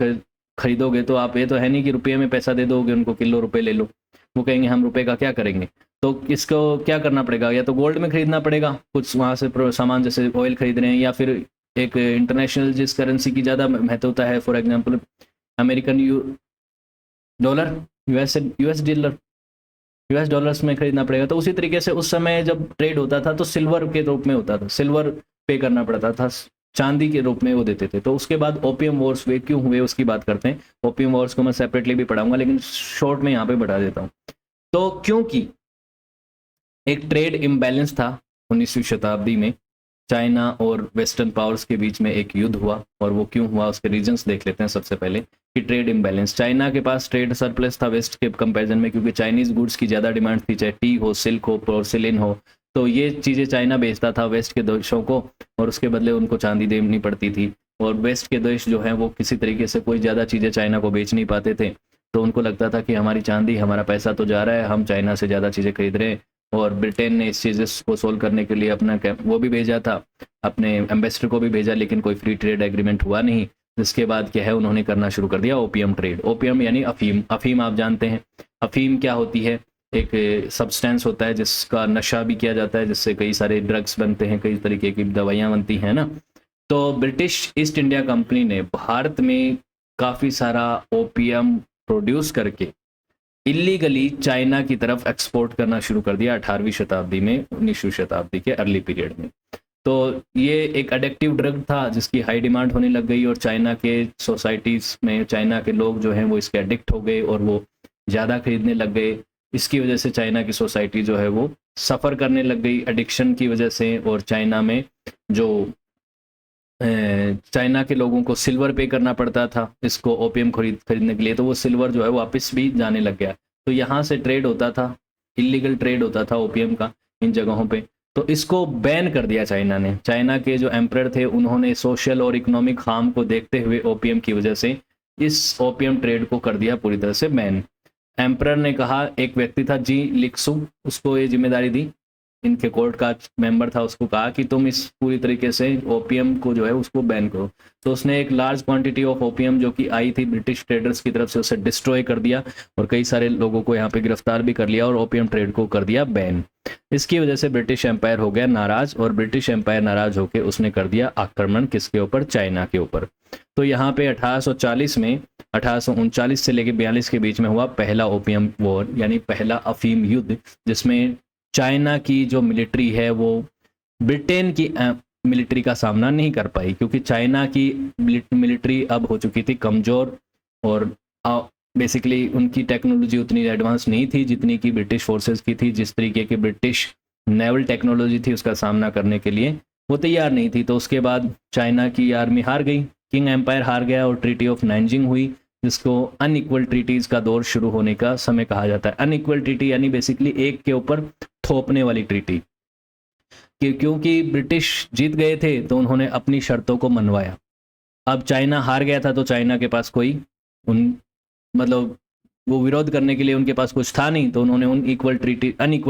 खरीदोगे, तो आप ये तो है नहीं कि रुपये में पैसा दे दोगे उनको, किलो रुपये ले लो, वो कहेंगे हम रुपये का क्या करेंगे। तो इसको क्या करना पड़ेगा, या तो गोल्ड में खरीदना पड़ेगा कुछ वहाँ से सामान, जैसे ऑयल खरीद रहे हैं, या फिर एक इंटरनेशनल जिस करेंसी की ज़्यादा महत्वता है, for example American dollar, US dollars में खरीदना पड़ेगा। तो उसी तरीके से उस समय जब ट्रेड होता था तो सिल्वर के रूप में होता था, सिल्वर पे करना पड़ता था, चांदी के रूप में वो देते थे। तो उसके बाद ओपियम वॉर्स वे क्यों हुए उसकी बात करते हैं। ओपियम वॉर्स को मैं सेपरेटली भी पढ़ाऊंगा, लेकिन शॉर्ट में यहाँ पे बढ़ा देता हूँ। तो क्योंकि एक ट्रेड इम्बैलेंस था 19वीं शताब्दी में, चाइना और वेस्टर्न पावर्स के बीच में एक युद्ध हुआ, और वो क्यों हुआ उसके रीजंस देख लेते हैं। सबसे पहले कि ट्रेड इम्बैलेंस, चाइना के पास ट्रेड सरप्लस था वेस्ट के कंपैरिजन में, क्योंकि चाइनीज गुड्स की ज़्यादा डिमांड थी, चाहे टी हो, सिल्क हो, पोर्सिलिन हो, तो ये चीज़ें चाइना बेचता था वेस्ट के देशों को, और उसके बदले उनको चांदी देनी पड़ती थी। और वेस्ट के देश जो हैं वो किसी तरीके से कोई ज़्यादा चीज़ें चाइना को बेच नहीं पाते थे। तो उनको लगता था कि हमारी चांदी, हमारा पैसा तो जा रहा है, हम चाइना से ज़्यादा चीज़ें खरीद रहे हैं। और ब्रिटेन ने इस चीज़ को सोल्व करने के लिए अपना वो भी भेजा था, अपने एम्बेसडर को भी भेजा, लेकिन कोई फ्री ट्रेड एग्रीमेंट हुआ नहीं। जिसके बाद क्या है, उन्होंने करना शुरू कर दिया ओपियम ट्रेड। ओपियम यानी अफीम। अफीम आप जानते हैं, अफीम क्या होती है? एक सब्सटेंस होता है जिसका नशा भी किया जाता है, जिससे कई सारे ड्रग्स बनते हैं, कई तरीके की दवाइयाँ बनती हैं ना। तो ब्रिटिश ईस्ट इंडिया कंपनी ने भारत में काफ़ी सारा ओपियम प्रोड्यूस करके इलीगली चाइना की तरफ एक्सपोर्ट करना शुरू कर दिया 18वीं शताब्दी में, 19वीं शताब्दी के अर्ली पीरियड में। तो ये एक एडिक्टिव ड्रग था जिसकी हाई डिमांड होने लग गई, और चाइना के सोसाइटीज़ में चाइना के लोग जो हैं वो इसके एडिक्ट हो गए और वो ज़्यादा खरीदने लग गए। इसकी वजह से चाइना की सोसाइटी जो है वो सफ़र करने लग गई एडिक्शन की वजह से। और चाइना में जो चाइना के लोगों को सिल्वर पे करना पड़ता था इसको ओपियम खरीदने के लिए, तो वो सिल्वर जो है वो वापस भी जाने लग गया। तो यहाँ से ट्रेड होता था, इलीगल ट्रेड होता था ओपियम का इन जगहों पे। तो इसको बैन कर दिया चाइना ने। चाइना के जो एम्परर थे उन्होंने सोशल और इकोनॉमिक हार्म को देखते हुए ओपियम की वजह से इस ओपियम ट्रेड को कर दिया पूरी तरह से बैन। एम्परर ने कहा, एक व्यक्ति था जी लिक्सु, उसको ये जिम्मेदारी दी, इनके कोर्ट का मेंबर था, उसको कहा कि तुम इस पूरी तरीके से ओपियम को जो है उसको बैन करो। तो उसने एक लार्ज क्वांटिटी ऑफ ओपियम जो कि आई थी ब्रिटिश ट्रेडर्स की तरफ से, उसे डिस्ट्रॉय कर दिया और कई सारे लोगों को यहाँ पे गिरफ्तार भी कर लिया और ओपियम ट्रेड को कर दिया बैन। इसकी वजह से ब्रिटिश एम्पायर हो गया नाराज, और ब्रिटिश एम्पायर नाराज होकर उसने कर दिया आक्रमण किसके ऊपर? चाइना के ऊपर। तो यहाँ पे 1840 में 1839 से लेकर 42 के बीच में हुआ पहला ओपियम वॉर, यानी पहला अफीम युद्ध, जिसमें चाइना की जो मिलिट्री है वो ब्रिटेन की मिलिट्री का सामना नहीं कर पाई, क्योंकि चाइना की मिलिट्री अब हो चुकी थी कमज़ोर, और बेसिकली उनकी टेक्नोलॉजी उतनी एडवांस नहीं थी जितनी की ब्रिटिश फोर्सेस की थी। जिस तरीके की ब्रिटिश नेवल टेक्नोलॉजी थी उसका सामना करने के लिए वो तैयार नहीं थी। तो उसके बाद चाइना की आर्मी हार गई, किंग एम्पायर हार गया, और ट्रीटी ऑफ नानजिंग हुई, जिसको अनइक्वल ट्रीटीज़ का दौर शुरू होने का समय कहा जाता है। अनइक्वल ट्रीटी यानी बेसिकली एक के ऊपर थोपने वाली ट्रीटी, क्योंकि ब्रिटिश जीत गए थे तो उन्होंने अपनी शर्तों को मनवाया। अब चाइना हार गया था तो चाइना के पास कोई मतलब वो विरोध करने के लिए उनके पास कुछ था नहीं, तो उन्होंने अनइक्वल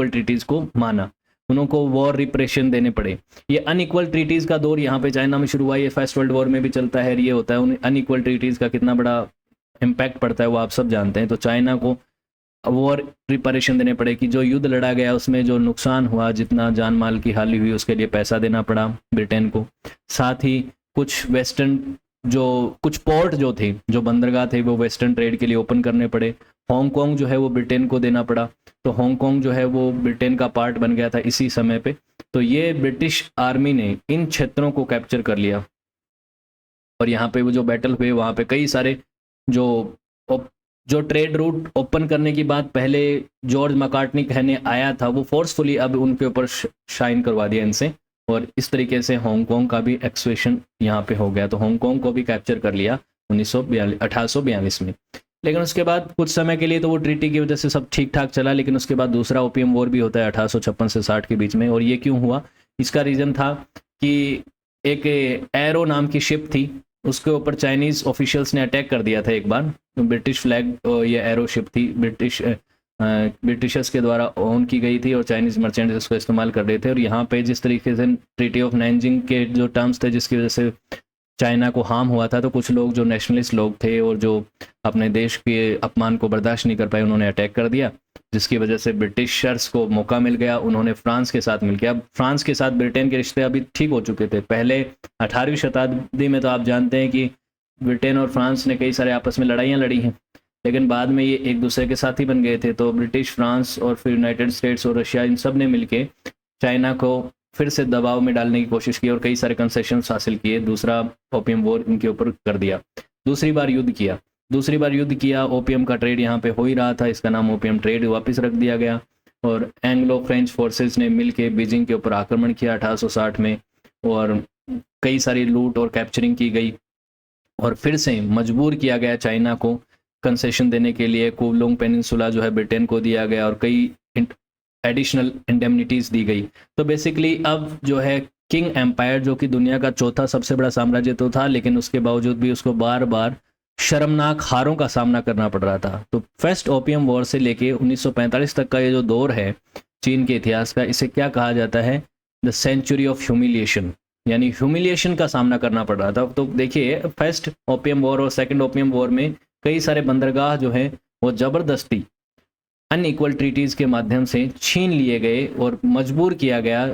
ट्रीटीज़ को माना। उनको वॉर रिप्रेशन देने पड़े। ये अनइक्वल ट्रीटीज़ का दौर यहाँ पे चाइना में शुरू हुआ। ये फर्स्ट वर्ल्ड वॉर में भी चलता है, ये होता है। उन अनइक्वल ट्रीटीज़ का कितना बड़ा इम्पैक्ट पड़ता है वो आप सब जानते हैं। तो चाइना को वॉर रिपरेशन देने पड़े कि जो युद्ध लड़ा गया उसमें जो नुकसान हुआ, जितना जान माल की हानि हुई, उसके लिए पैसा देना पड़ा ब्रिटेन को। साथ ही कुछ वेस्टर्न कुछ पोर्ट जो थे, जो बंदरगाह थे, वो वेस्टर्न ट्रेड के लिए ओपन करने पड़े। हांगकांग जो है वो ब्रिटेन को देना पड़ा, तो हांगकांग जो है वो ब्रिटेन का पार्ट बन गया था इसी समय पे। तो ये ब्रिटिश आर्मी ने इन क्षेत्रों को कैप्चर कर लिया, और यहाँ पे वो जो बैटल हुए वहाँ पे कई सारे जो ट्रेड रूट ओपन करने की बात पहले जॉर्ज मैकार्टनी कहने आया था, वो फोर्सफुली अब उनके ऊपर शाइन करवा दिया इनसे, और इस तरीके से हांगकांग का भी एक्सपेंशन यहाँ पे हो गया। तो हांगकांग को भी कैप्चर कर लिया 1842 में। लेकिन उसके बाद कुछ समय के लिए तो वो ट्रीटी की वजह से सब ठीक ठाक चला, लेकिन उसके बाद दूसरा ओपियम वॉर भी होता है 1856 से 60 के बीच में। और ये क्यों हुआ? इसका रीज़न था कि एक एरो नाम की शिप थी, उसके ऊपर चाइनीज़ ऑफिशियल्स ने अटैक कर दिया था एक बार। ब्रिटिश फ्लैग ये एरो शिप थी, ब्रिटिशर्स के द्वारा ओन की गई थी, और चाइनीज़ मर्चेंट्स इसको इस्तेमाल कर रहे थे। और यहाँ पे जिस तरीके से ट्रीटी ऑफ नानजिंग के जो टर्म्स थे जिसकी वजह से चाइना को हार्म हुआ था, तो कुछ लोग जो नेशनलिस्ट लोग थे और जो अपने देश के अपमान को बर्दाश्त नहीं कर पाए, उन्होंने अटैक कर दिया, जिसकी वजह से ब्रिटिशर्स को मौका मिल गया। उन्होंने फ्रांस के साथ मिल गया। अब फ्रांस के साथ ब्रिटेन के रिश्ते अभी ठीक हो चुके थे। पहले 18वीं शताब्दी में तो आप जानते हैं कि ब्रिटेन और फ्रांस ने कई सारे आपस में लड़ाइयाँ लड़ी हैं, लेकिन बाद में ये एक दूसरे के साथ ही बन गए थे। तो ब्रिटिश, फ्रांस और फिर यूनाइटेड स्टेट्स और रशिया, इन सब ने मिलके चाइना को फिर से दबाव में डालने की कोशिश की और कई सारे कंसेशंस हासिल किए। दूसरा ओपियम वॉर इनके ऊपर कर दिया। दूसरी बार युद्ध किया। ओपियम का ट्रेड यहाँ पे हो ही रहा था, इसका नाम ओपियम ट्रेड वापस रख दिया गया, और एंग्लो फ्रेंच फोर्सेस ने मिलके बीजिंग के ऊपर आक्रमण किया 1860 में, और कई सारी लूट और कैप्चरिंग की गई, और फिर से मजबूर किया गया चाइना को कंसेशन देने के लिए। कोवलोंग पेनिनसुला जो है ब्रिटेन को दिया गया, और कई एडिशनल इंडेमनिटीज़ दी गई। तो बेसिकली अब जो है किंग एम्पायर, जो कि दुनिया का चौथा सबसे बड़ा साम्राज्य तो था, लेकिन उसके बावजूद भी उसको बार बार शर्मनाक हारों का सामना करना पड़ रहा था। तो फर्स्ट ओपियम वॉर से लेके 1945 तक का ये जो दौर है चीन के इतिहास का, इसे क्या कहा जाता है? द सेंचुरी ऑफ ह्यूमिलिएशन, यानी ह्यूमिलिएशन का सामना करना पड़ रहा था। तो देखिए, फर्स्ट ओपियम वॉर और सेकंड ओपियम वॉर में कई सारे बंदरगाह जो है वो ज़बरदस्ती अनइक्वल ट्रीटीज़ के माध्यम से छीन लिए गए और मजबूर किया गया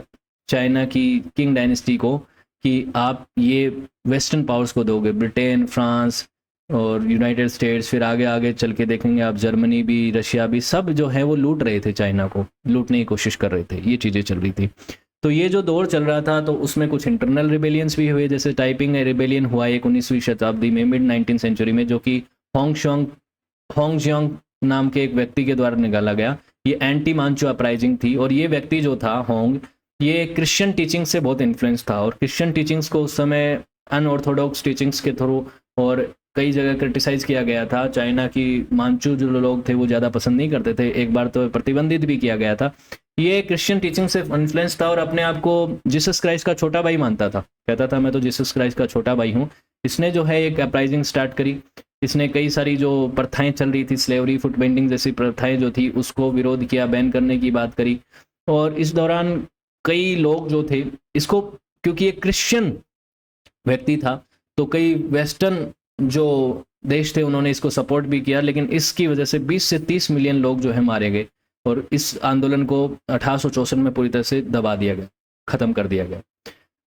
चाइना की किंग डायनेस्टी को कि आप ये वेस्टर्न पावर्स को दोगे, ब्रिटेन, फ्रांस और यूनाइटेड स्टेट्स, फिर आगे आगे चल के देखेंगे आप जर्मनी भी, रशिया भी, सब जो है वो लूट रहे थे, चाइना को लूटने की कोशिश कर रहे थे, ये चीज़ें चल रही थी। तो ये जो दौर चल रहा था तो उसमें कुछ इंटरनल रिबेलियंस भी हुए, जैसे टाइपिंग रिबेलियन हुआ एक 19वीं शताब्दी में, मिड 19th सेंचुरी में, जो कि होंगजियांग नाम के एक व्यक्ति के द्वारा निकाला गया। ये एंटी मांचू अपराइजिंग थी और ये व्यक्ति जो था होंग, ये क्रिश्चियन टीचिंग से बहुत इन्फ्लुएंस था और क्रिश्चियन टीचिंग्स को उस समय अनऑर्थोडॉक्स टीचिंग्स के थ्रू और कई जगह क्रिटिसाइज किया गया था। चाइना की मांचू जो लोग थे वो ज़्यादा पसंद नहीं करते थे, एक बार तो प्रतिबंधित भी किया गया था। ये क्रिश्चियन टीचिंग से इन्फ्लुएंस था और अपने आप को जीसस क्राइस्ट का छोटा भाई मानता था, कहता था मैं तो जीसस क्राइस्ट का छोटा भाई हूँ। इसने जो है एक अपराइजिंग स्टार्ट करी, इसने कई सारी जो प्रथाएं चल रही थी, स्लेवरी, फुट बेंडिंग जैसी प्रथाएं जो थी उसको विरोध किया, बैन करने की बात करी। और इस दौरान कई लोग जो थे इसको, क्योंकि एक क्रिश्चियन व्यक्ति था तो कई वेस्टर्न जो देश थे उन्होंने इसको सपोर्ट भी किया, लेकिन इसकी वजह से 20 से 30 मिलियन लोग जो है मारे गए और इस आंदोलन को 1864 में पूरी तरह से दबा दिया गया, ख़त्म कर दिया गया।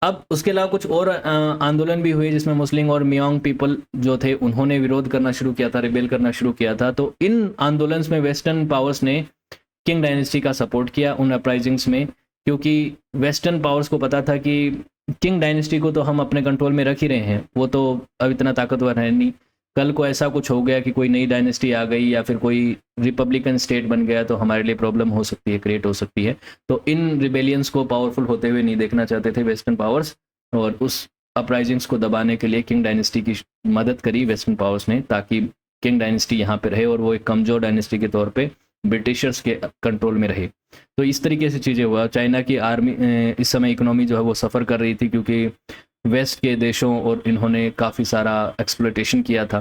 अब उसके अलावा कुछ और आंदोलन भी हुए जिसमें मुस्लिम और मियांग पीपल जो थे उन्होंने विरोध करना शुरू किया था, रिबेल करना शुरू किया था। तो इन आंदोलन में वेस्टर्न पावर्स ने किंग डायनेस्टी का सपोर्ट किया उन अपराइजिंग्स में, क्योंकि वेस्टर्न पावर्स को पता था कि किंग डायनेस्टी को तो हम अपने कंट्रोल में रख ही रहे हैं, वो तो अब इतना ताकतवर है नहीं, कल को ऐसा कुछ हो गया कि कोई नई डायनेस्टी आ गई या फिर कोई रिपब्लिकन स्टेट बन गया तो हमारे लिए प्रॉब्लम हो सकती है, क्रिएट हो सकती है। तो इन रिबेलियंस को पावरफुल होते हुए नहीं देखना चाहते थे वेस्टर्न पावर्स, और उस अपराइजिंग्स को दबाने के लिए किंग डायनेस्टी की मदद करी वेस्टर्न पावर्स ने, ताकि किंग डायनेस्टी यहाँ पे रहे और वो एक कमज़ोर डायनेस्टी के तौर पर ब्रिटिशर्स के कंट्रोल में रहे। तो इस तरीके से चीज़ें हुआ। चाइना की आर्मी इस समय इकोनॉमी जो है वो सफ़र कर रही थी, क्योंकि वेस्ट के देशों और इन्होंने काफ़ी सारा एक्सप्लॉयटेशन किया था।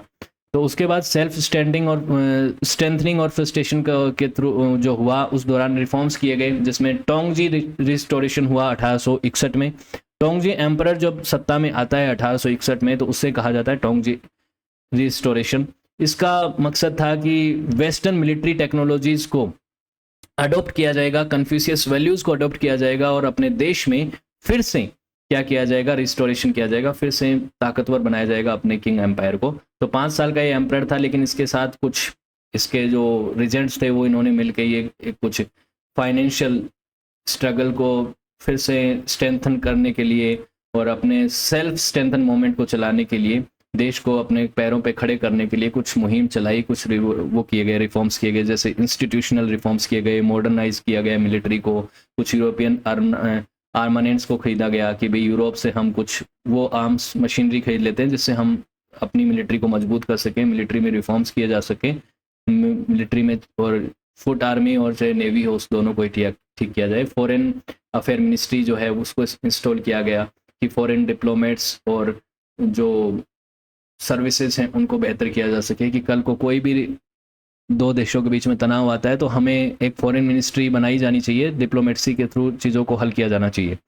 तो उसके बाद सेल्फ स्टैंडिंग और स्ट्रेंथनिंग और फ्रस्ट्रेशन के थ्रू जो हुआ, उस दौरान रिफॉर्म्स किए गए, जिसमें टोंगजी रिस्टोरेशन हुआ 1861 में। टोंगजी एम्परर जब सत्ता में आता है 1861 में, तो उससे कहा जाता है टोंगजी रिस्टोरेशन। इसका मकसद था कि वेस्टर्न मिलिट्री टेक्नोलॉजीज़ को अडोप्ट किया जाएगा, कन्फ्यूशियस वैल्यूज़ को अडोप्ट किया जाएगा और अपने देश में फिर से क्या किया जाएगा, रिस्टोरेशन किया जाएगा, फिर से ताकतवर बनाया जाएगा अपने किंग एम्पायर को। तो 5 साल का ये एम्पायर था, लेकिन इसके साथ कुछ इसके जो रिजेंट्स थे वो इन्होंने मिलकर ये कुछ फाइनेंशियल स्ट्रगल को फिर से स्ट्रेंथन करने के लिए और अपने सेल्फ स्ट्रेंथन मूवमेंट को चलाने के लिए, देश को अपने पैरों पे खड़े करने के लिए कुछ मुहिम चलाई, कुछ वो किए गए, रिफॉर्म्स किए गए, जैसे इंस्टीट्यूशनल रिफॉर्म्स किए गए, मॉडर्नाइज किया गया मिलिट्री को, कुछ यूरोपियन आर्मामेंट्स को खरीदा गया कि भाई यूरोप से हम कुछ वो आर्म्स मशीनरी खरीद लेते हैं जिससे हम अपनी मिलिट्री को मजबूत कर सकें, मिलिट्री में रिफॉर्म्स किए जा सकें, मिलिट्री में और फुट आर्मी और चाहे नेवी हो उस दोनों को ठीक किया जाए। फॉरेन अफेयर मिनिस्ट्री जो है उसको इंस्टॉल किया गया कि फॉरेन डिप्लोमेट्स और जो सर्विसेज हैं उनको बेहतर किया जा सके, कि कल को कोई भी दो देशों के बीच में तनाव आता है तो हमें एक फॉरेन मिनिस्ट्री बनाई जानी चाहिए, डिप्लोमेसी के थ्रू चीज़ों को हल किया जाना चाहिए।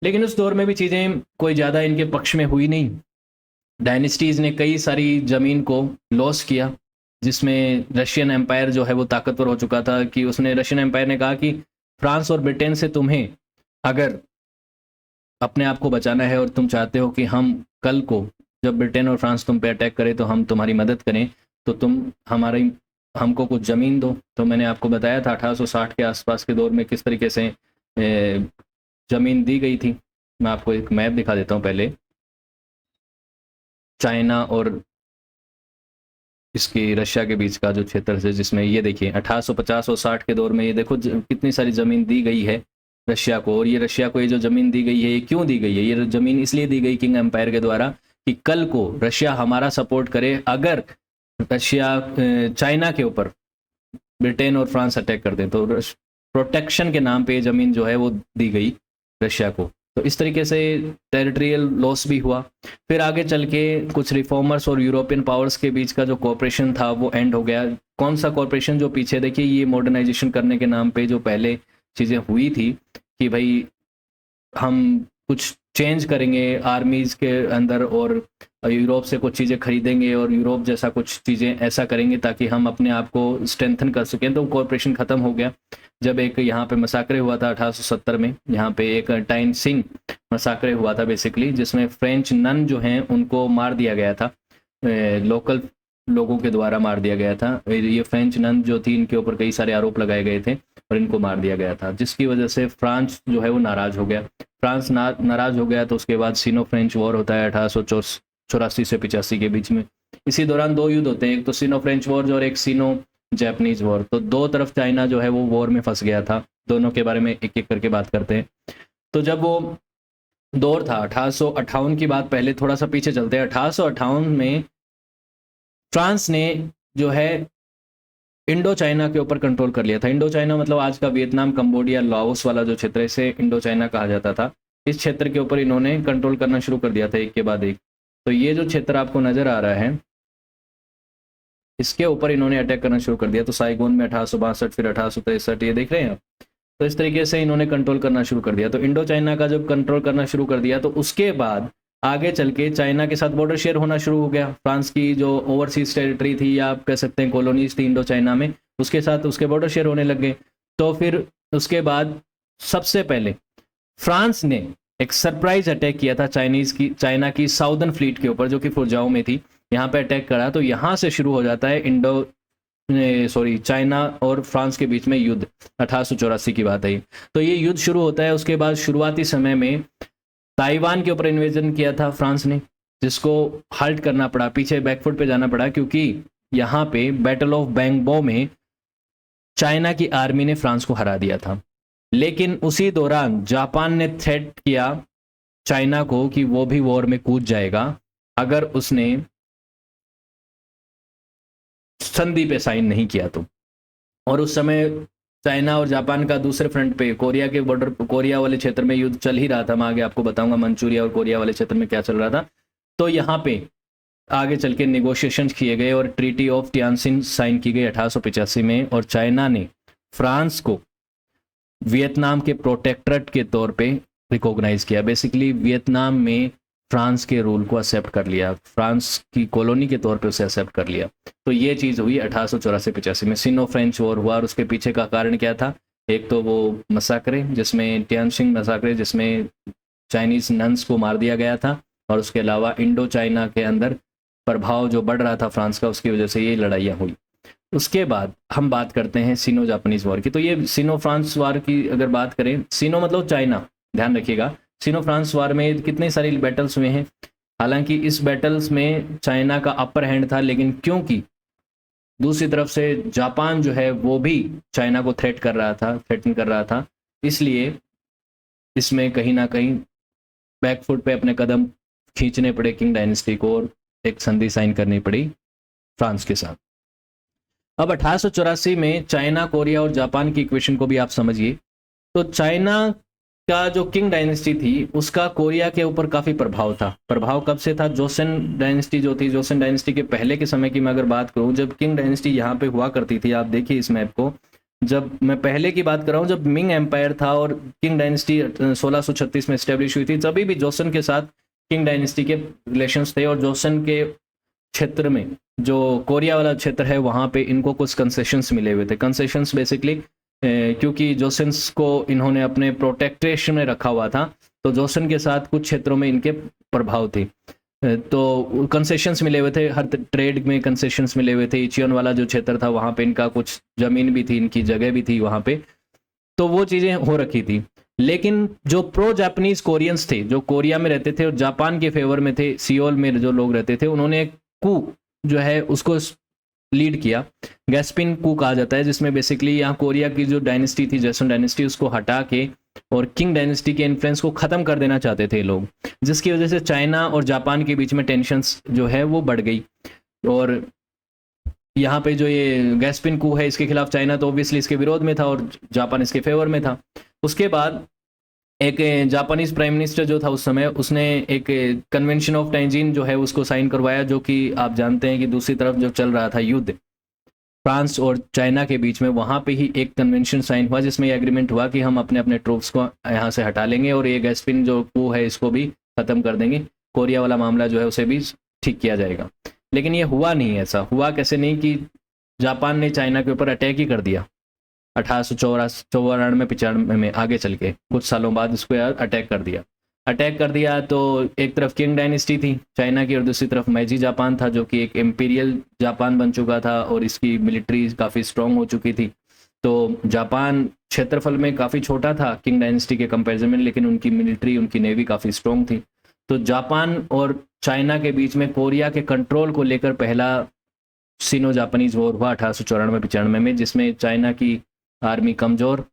लेकिन उस दौर में भी चीज़ें कोई ज़्यादा इनके पक्ष में हुई नहीं। डायनेस्टीज़ ने कई सारी ज़मीन को लॉस किया, जिसमें रशियन एम्पायर जो है वो ताकतवर हो चुका था कि उसने, रशियन एम्पायर ने कहा कि फ्रांस और ब्रिटेन से तुम्हें अगर अपने आप को बचाना है और तुम चाहते हो कि हम कल को जब ब्रिटेन और फ्रांस तुम पे अटैक करें तो हम तुम्हारी मदद करें, तो तुम हमको कुछ ज़मीन दो। तो मैंने आपको बताया था 1860 के आसपास के दौर में किस तरीके से ज़मीन दी गई थी। मैं आपको एक मैप दिखा देता हूँ पहले, चाइना और इसकी रशिया के बीच का जो क्षेत्र है, जिसमें ये देखिए 1850 और 60 के दौर में ये देखो कितनी सारी ज़मीन दी गई है रशिया को। और ये रशिया को ये जो ज़मीन दी गई है ये क्यों दी गई है? ये ज़मीन इसलिए दी गई किंग एम्पायर के द्वारा कि कल को रशिया हमारा सपोर्ट करे, अगर रशिया चाइना के ऊपर ब्रिटेन और फ्रांस अटैक कर दें तो प्रोटेक्शन के नाम पे ज़मीन जो है वो दी गई रशिया को। तो इस तरीके से टेरिटरियल लॉस भी हुआ। फिर आगे चल के कुछ रिफॉर्मर्स और यूरोपियन पावर्स के बीच का जो कोऑपरेशन था वो एंड हो गया। कौन सा कोऑपरेशन? जो पीछे देखिए ये मॉडर्नाइजेशन करने के नाम पे जो पहले चीज़ें हुई थी कि भाई हम कुछ चेंज करेंगे आर्मीज के अंदर और यूरोप से कुछ चीज़ें खरीदेंगे और यूरोप जैसा कुछ चीज़ें ऐसा करेंगे ताकि हम अपने आप को स्ट्रेंथन कर सकें, तो कोऑपरेशन ख़त्म हो गया जब एक यहाँ पे मसाकरे हुआ था 1870 में। यहाँ पे एक टाइन सिंह मसाकरे हुआ था बेसिकली, जिसमें फ्रेंच नन जो हैं उनको मार दिया गया था, लोकल लोगों के द्वारा मार दिया गया था। ये फ्रेंच नन जो थी इनके ऊपर कई सारे आरोप लगाए गए थे और इनको मार दिया गया था, जिसकी वजह से फ्रांस जो है वो नाराज़ हो गया। फ्रांस नाराज़ हो गया तो उसके बाद सीनो फ्रेंच वॉर होता है 1884 से 85 के बीच में। इसी दौरान दो युद्ध होते हैं, एक तो सीनो फ्रेंच वॉर और एक सीनो जापानीज वॉर। तो दो तरफ चाइना जो है वो वॉर में फंस गया था। दोनों के बारे में एक एक करके बात करते हैं। तो जब वो दौर था 1858 की बात, पहले थोड़ा सा पीछे चलते हैं। 1858 में फ्रांस ने जो है इंडो चाइना के ऊपर कंट्रोल कर लिया था। इंडो चाइना मतलब आज का वियतनाम, कंबोडिया, लाओस वाला जो क्षेत्र है इसे इंडो चाइना कहा जाता था। इस क्षेत्र के ऊपर इन्होंने कंट्रोल करना शुरू कर दिया था एक के बाद एक। तो ये जो क्षेत्र आपको नजर आ रहा है इसके ऊपर इन्होंने अटैक करना शुरू कर दिया। तो साइगोन में 1862, फिर 1863, ये देख रहे हैं आप। तो इस तरीके से इन्होंने कंट्रोल करना शुरू कर दिया। तो इंडो चाइना का जब कंट्रोल करना शुरू कर दिया तो उसके बाद आगे चल के चाइना के साथ बॉर्डर शेयर होना शुरू हो गया। फ्रांस की जो ओवरसीज टेरिटरी थी या आप कह सकते हैं कॉलोनीज थी इंडो चाइना में, उसके साथ उसके बॉर्डर शेयर होने लग गए। तो फिर उसके बाद सबसे पहले फ्रांस ने एक सरप्राइज अटैक किया था चाइना की साउदर्न फ्लीट के ऊपर जो कि फुरजाओ में थी। यहाँ पे अटैक करा तो यहाँ से शुरू हो जाता है चाइना और फ्रांस के बीच में युद्ध। 1884 की बात है। तो ये युद्ध शुरू होता है। उसके बाद शुरुआती समय में ताइवान के ऊपर इन्वेजन किया था फ्रांस ने, जिसको हल्ट करना पड़ा, पीछे बैकफुट पे जाना पड़ा, क्योंकि यहाँ पे बैटल ऑफ बैंगबो में चाइना की आर्मी ने फ्रांस को हरा दिया था। लेकिन उसी दौरान जापान ने थ्रेट किया चाइना को कि वो भी वॉर में कूद जाएगा अगर उसने संधि पे साइन नहीं किया तो। और उस समय चाइना और जापान का दूसरे फ्रंट पे कोरिया के बॉर्डर, कोरिया वाले क्षेत्र में युद्ध चल ही रहा था। मैं आगे आपको बताऊंगा मंचूरिया और कोरिया वाले क्षेत्र में क्या चल रहा था। तो यहाँ पे आगे चल के निगोशिएशन किए गए और ट्रीटी ऑफ टियानसिन साइन की गई 1885 में, और चाइना ने फ्रांस को वियतनाम के प्रोटेक्टरेट के तौर पे रिकॉग्नाइज किया। बेसिकली वियतनाम में फ्रांस के रूल को एक्सेप्ट कर लिया, फ्रांस की कॉलोनी के तौर पे उसे एक्सेप्ट कर लिया। तो ये चीज़ हुई 1884-85 में। सिनो फ्रेंच वॉर हुआ और उसके पीछे का कारण क्या था? एक तो वो मसाकरे जिसमें टियानजिंग मसाकरे जिसमें चाइनीज़ नन्स को मार दिया गया था, और उसके अलावा इंडो चाइना के अंदर प्रभाव जो बढ़ रहा था फ्रांस का, उसकी वजह से ये लड़ाइयाँ हुई। उसके बाद हम बात करते हैं सिनो जापानीज वॉर की। तो ये सिनो फ्रांस वॉर की अगर बात करें, सिनो मतलब चाइना, ध्यान रखिएगा। सिनो फ्रांस वॉर में कितने सारी बैटल्स हुए हैं। हालांकि इस बैटल्स में चाइना का अपर हैंड था, लेकिन क्योंकि दूसरी तरफ से जापान जो है वो भी चाइना को थ्रेटन कर रहा था, इसलिए इसमें कहीं ना कहीं बैकफुट पे अपने कदम खींचने पड़े किंग डायनेस्टी को, और एक संधि साइन करनी पड़ी फ्रांस के साथ। अब 1884 में चाइना, कोरिया और जापान की इक्वेशन को भी आप समझिए। तो चाइना का जो किंग डायनेस्टी थी उसका कोरिया के ऊपर काफ़ी प्रभाव था। प्रभाव कब से था? जोसेन डायनेस्टी जो थी, जोसेन डायनेस्टी के पहले के समय की मैं अगर बात करूं, जब किंग डायनेस्टी यहाँ पे हुआ करती थी, आप देखिए इस मैप को, जब मैं पहले की बात कर रहा हूँ, जब मिंग एम्पायर था और किंग डायनेस्टी 1636 में स्टेब्लिश हुई थी, तभी भी जोसेन के साथ किंग डायनेस्टी के रिलेशंस थे। और जोसेन के क्षेत्र में जो कोरिया वाला क्षेत्र है वहाँ पे इनको कुछ कंसेशंस मिले हुए थे। कंसेशंस बेसिकली क्योंकि जोसेन्स को इन्होंने अपने प्रोटेक्ट्रेशन में रखा हुआ था, तो जोसेन के साथ कुछ क्षेत्रों में इनके प्रभाव थे, तो कंसेशंस मिले हुए थे। हर ट्रेड में कंसेशंस मिले हुए थे। इचियन वाला जो क्षेत्र था वहाँ पे इनका कुछ ज़मीन भी थी, इनकी जगह भी थी वहाँ पे, तो वो चीज़ें हो रखी थी। लेकिन जो प्रो जापानीज कोरियंस थे, जो कोरिया में रहते थे और जापान के फेवर में थे, सियोल में जो लोग रहते थे, उन्होंने एक कू जो है उसको लीड किया। गैस्पिन कू कहा जाता है, जिसमें बेसिकली यहाँ कोरिया की जो डायनेस्टी थी, जोसेन डायनेस्टी, उसको हटा के और किंग डायनेस्टी के इन्फ्लुएंस को ख़त्म कर देना चाहते थे लोग, जिसकी वजह से चाइना और जापान के बीच में टेंशन्स जो है वो बढ़ गई। और यहाँ पे जो ये गैस्पिन कू है इसके खिलाफ चाइना तो ऑब्वियसली इसके विरोध में था और जापान इसके फेवर में था। उसके बाद एक जापानीज प्राइम मिनिस्टर जो था उस समय, उसने एक कन्वेंशन ऑफ टाइंजीन जो है उसको साइन करवाया, जो कि आप जानते हैं कि दूसरी तरफ जो चल रहा था युद्ध फ्रांस और चाइना के बीच में, वहाँ पे ही एक कन्वेंशन साइन हुआ जिसमें ये एग्रीमेंट हुआ कि हम अपने अपने ट्रूप्स को यहाँ से हटा लेंगे और ये गैस्पिन जो वो है इसको भी ख़त्म कर देंगे, कोरिया वाला मामला जो है उसे भी ठीक किया जाएगा। लेकिन ये हुआ नहीं, ऐसा हुआ कैसे नहीं कि जापान ने चाइना के ऊपर अटैक ही कर दिया 1894-95 में, आगे चल के कुछ सालों बाद इसको अटैक कर दिया। तो एक तरफ किंग डायनेस्टी थी चाइना की और दूसरी तरफ मैजी जापान था, जो कि एक इम्पीरियल जापान बन चुका था और इसकी मिलिट्री काफ़ी स्ट्रॉन्ग हो चुकी थी। तो जापान क्षेत्रफल में काफ़ी छोटा था किंग डायनेस्टी के कंपैरिजन में, लेकिन उनकी मिलिट्री, उनकी नेवी काफ़ी स्ट्रॉन्ग थी। तो जापान और चाइना के बीच में कोरिया के कंट्रोल को लेकर पहला सिनो जापानीज वॉर हुआ 1894-95 में, जिसमें चाइना की आर्मी कमज़ोर,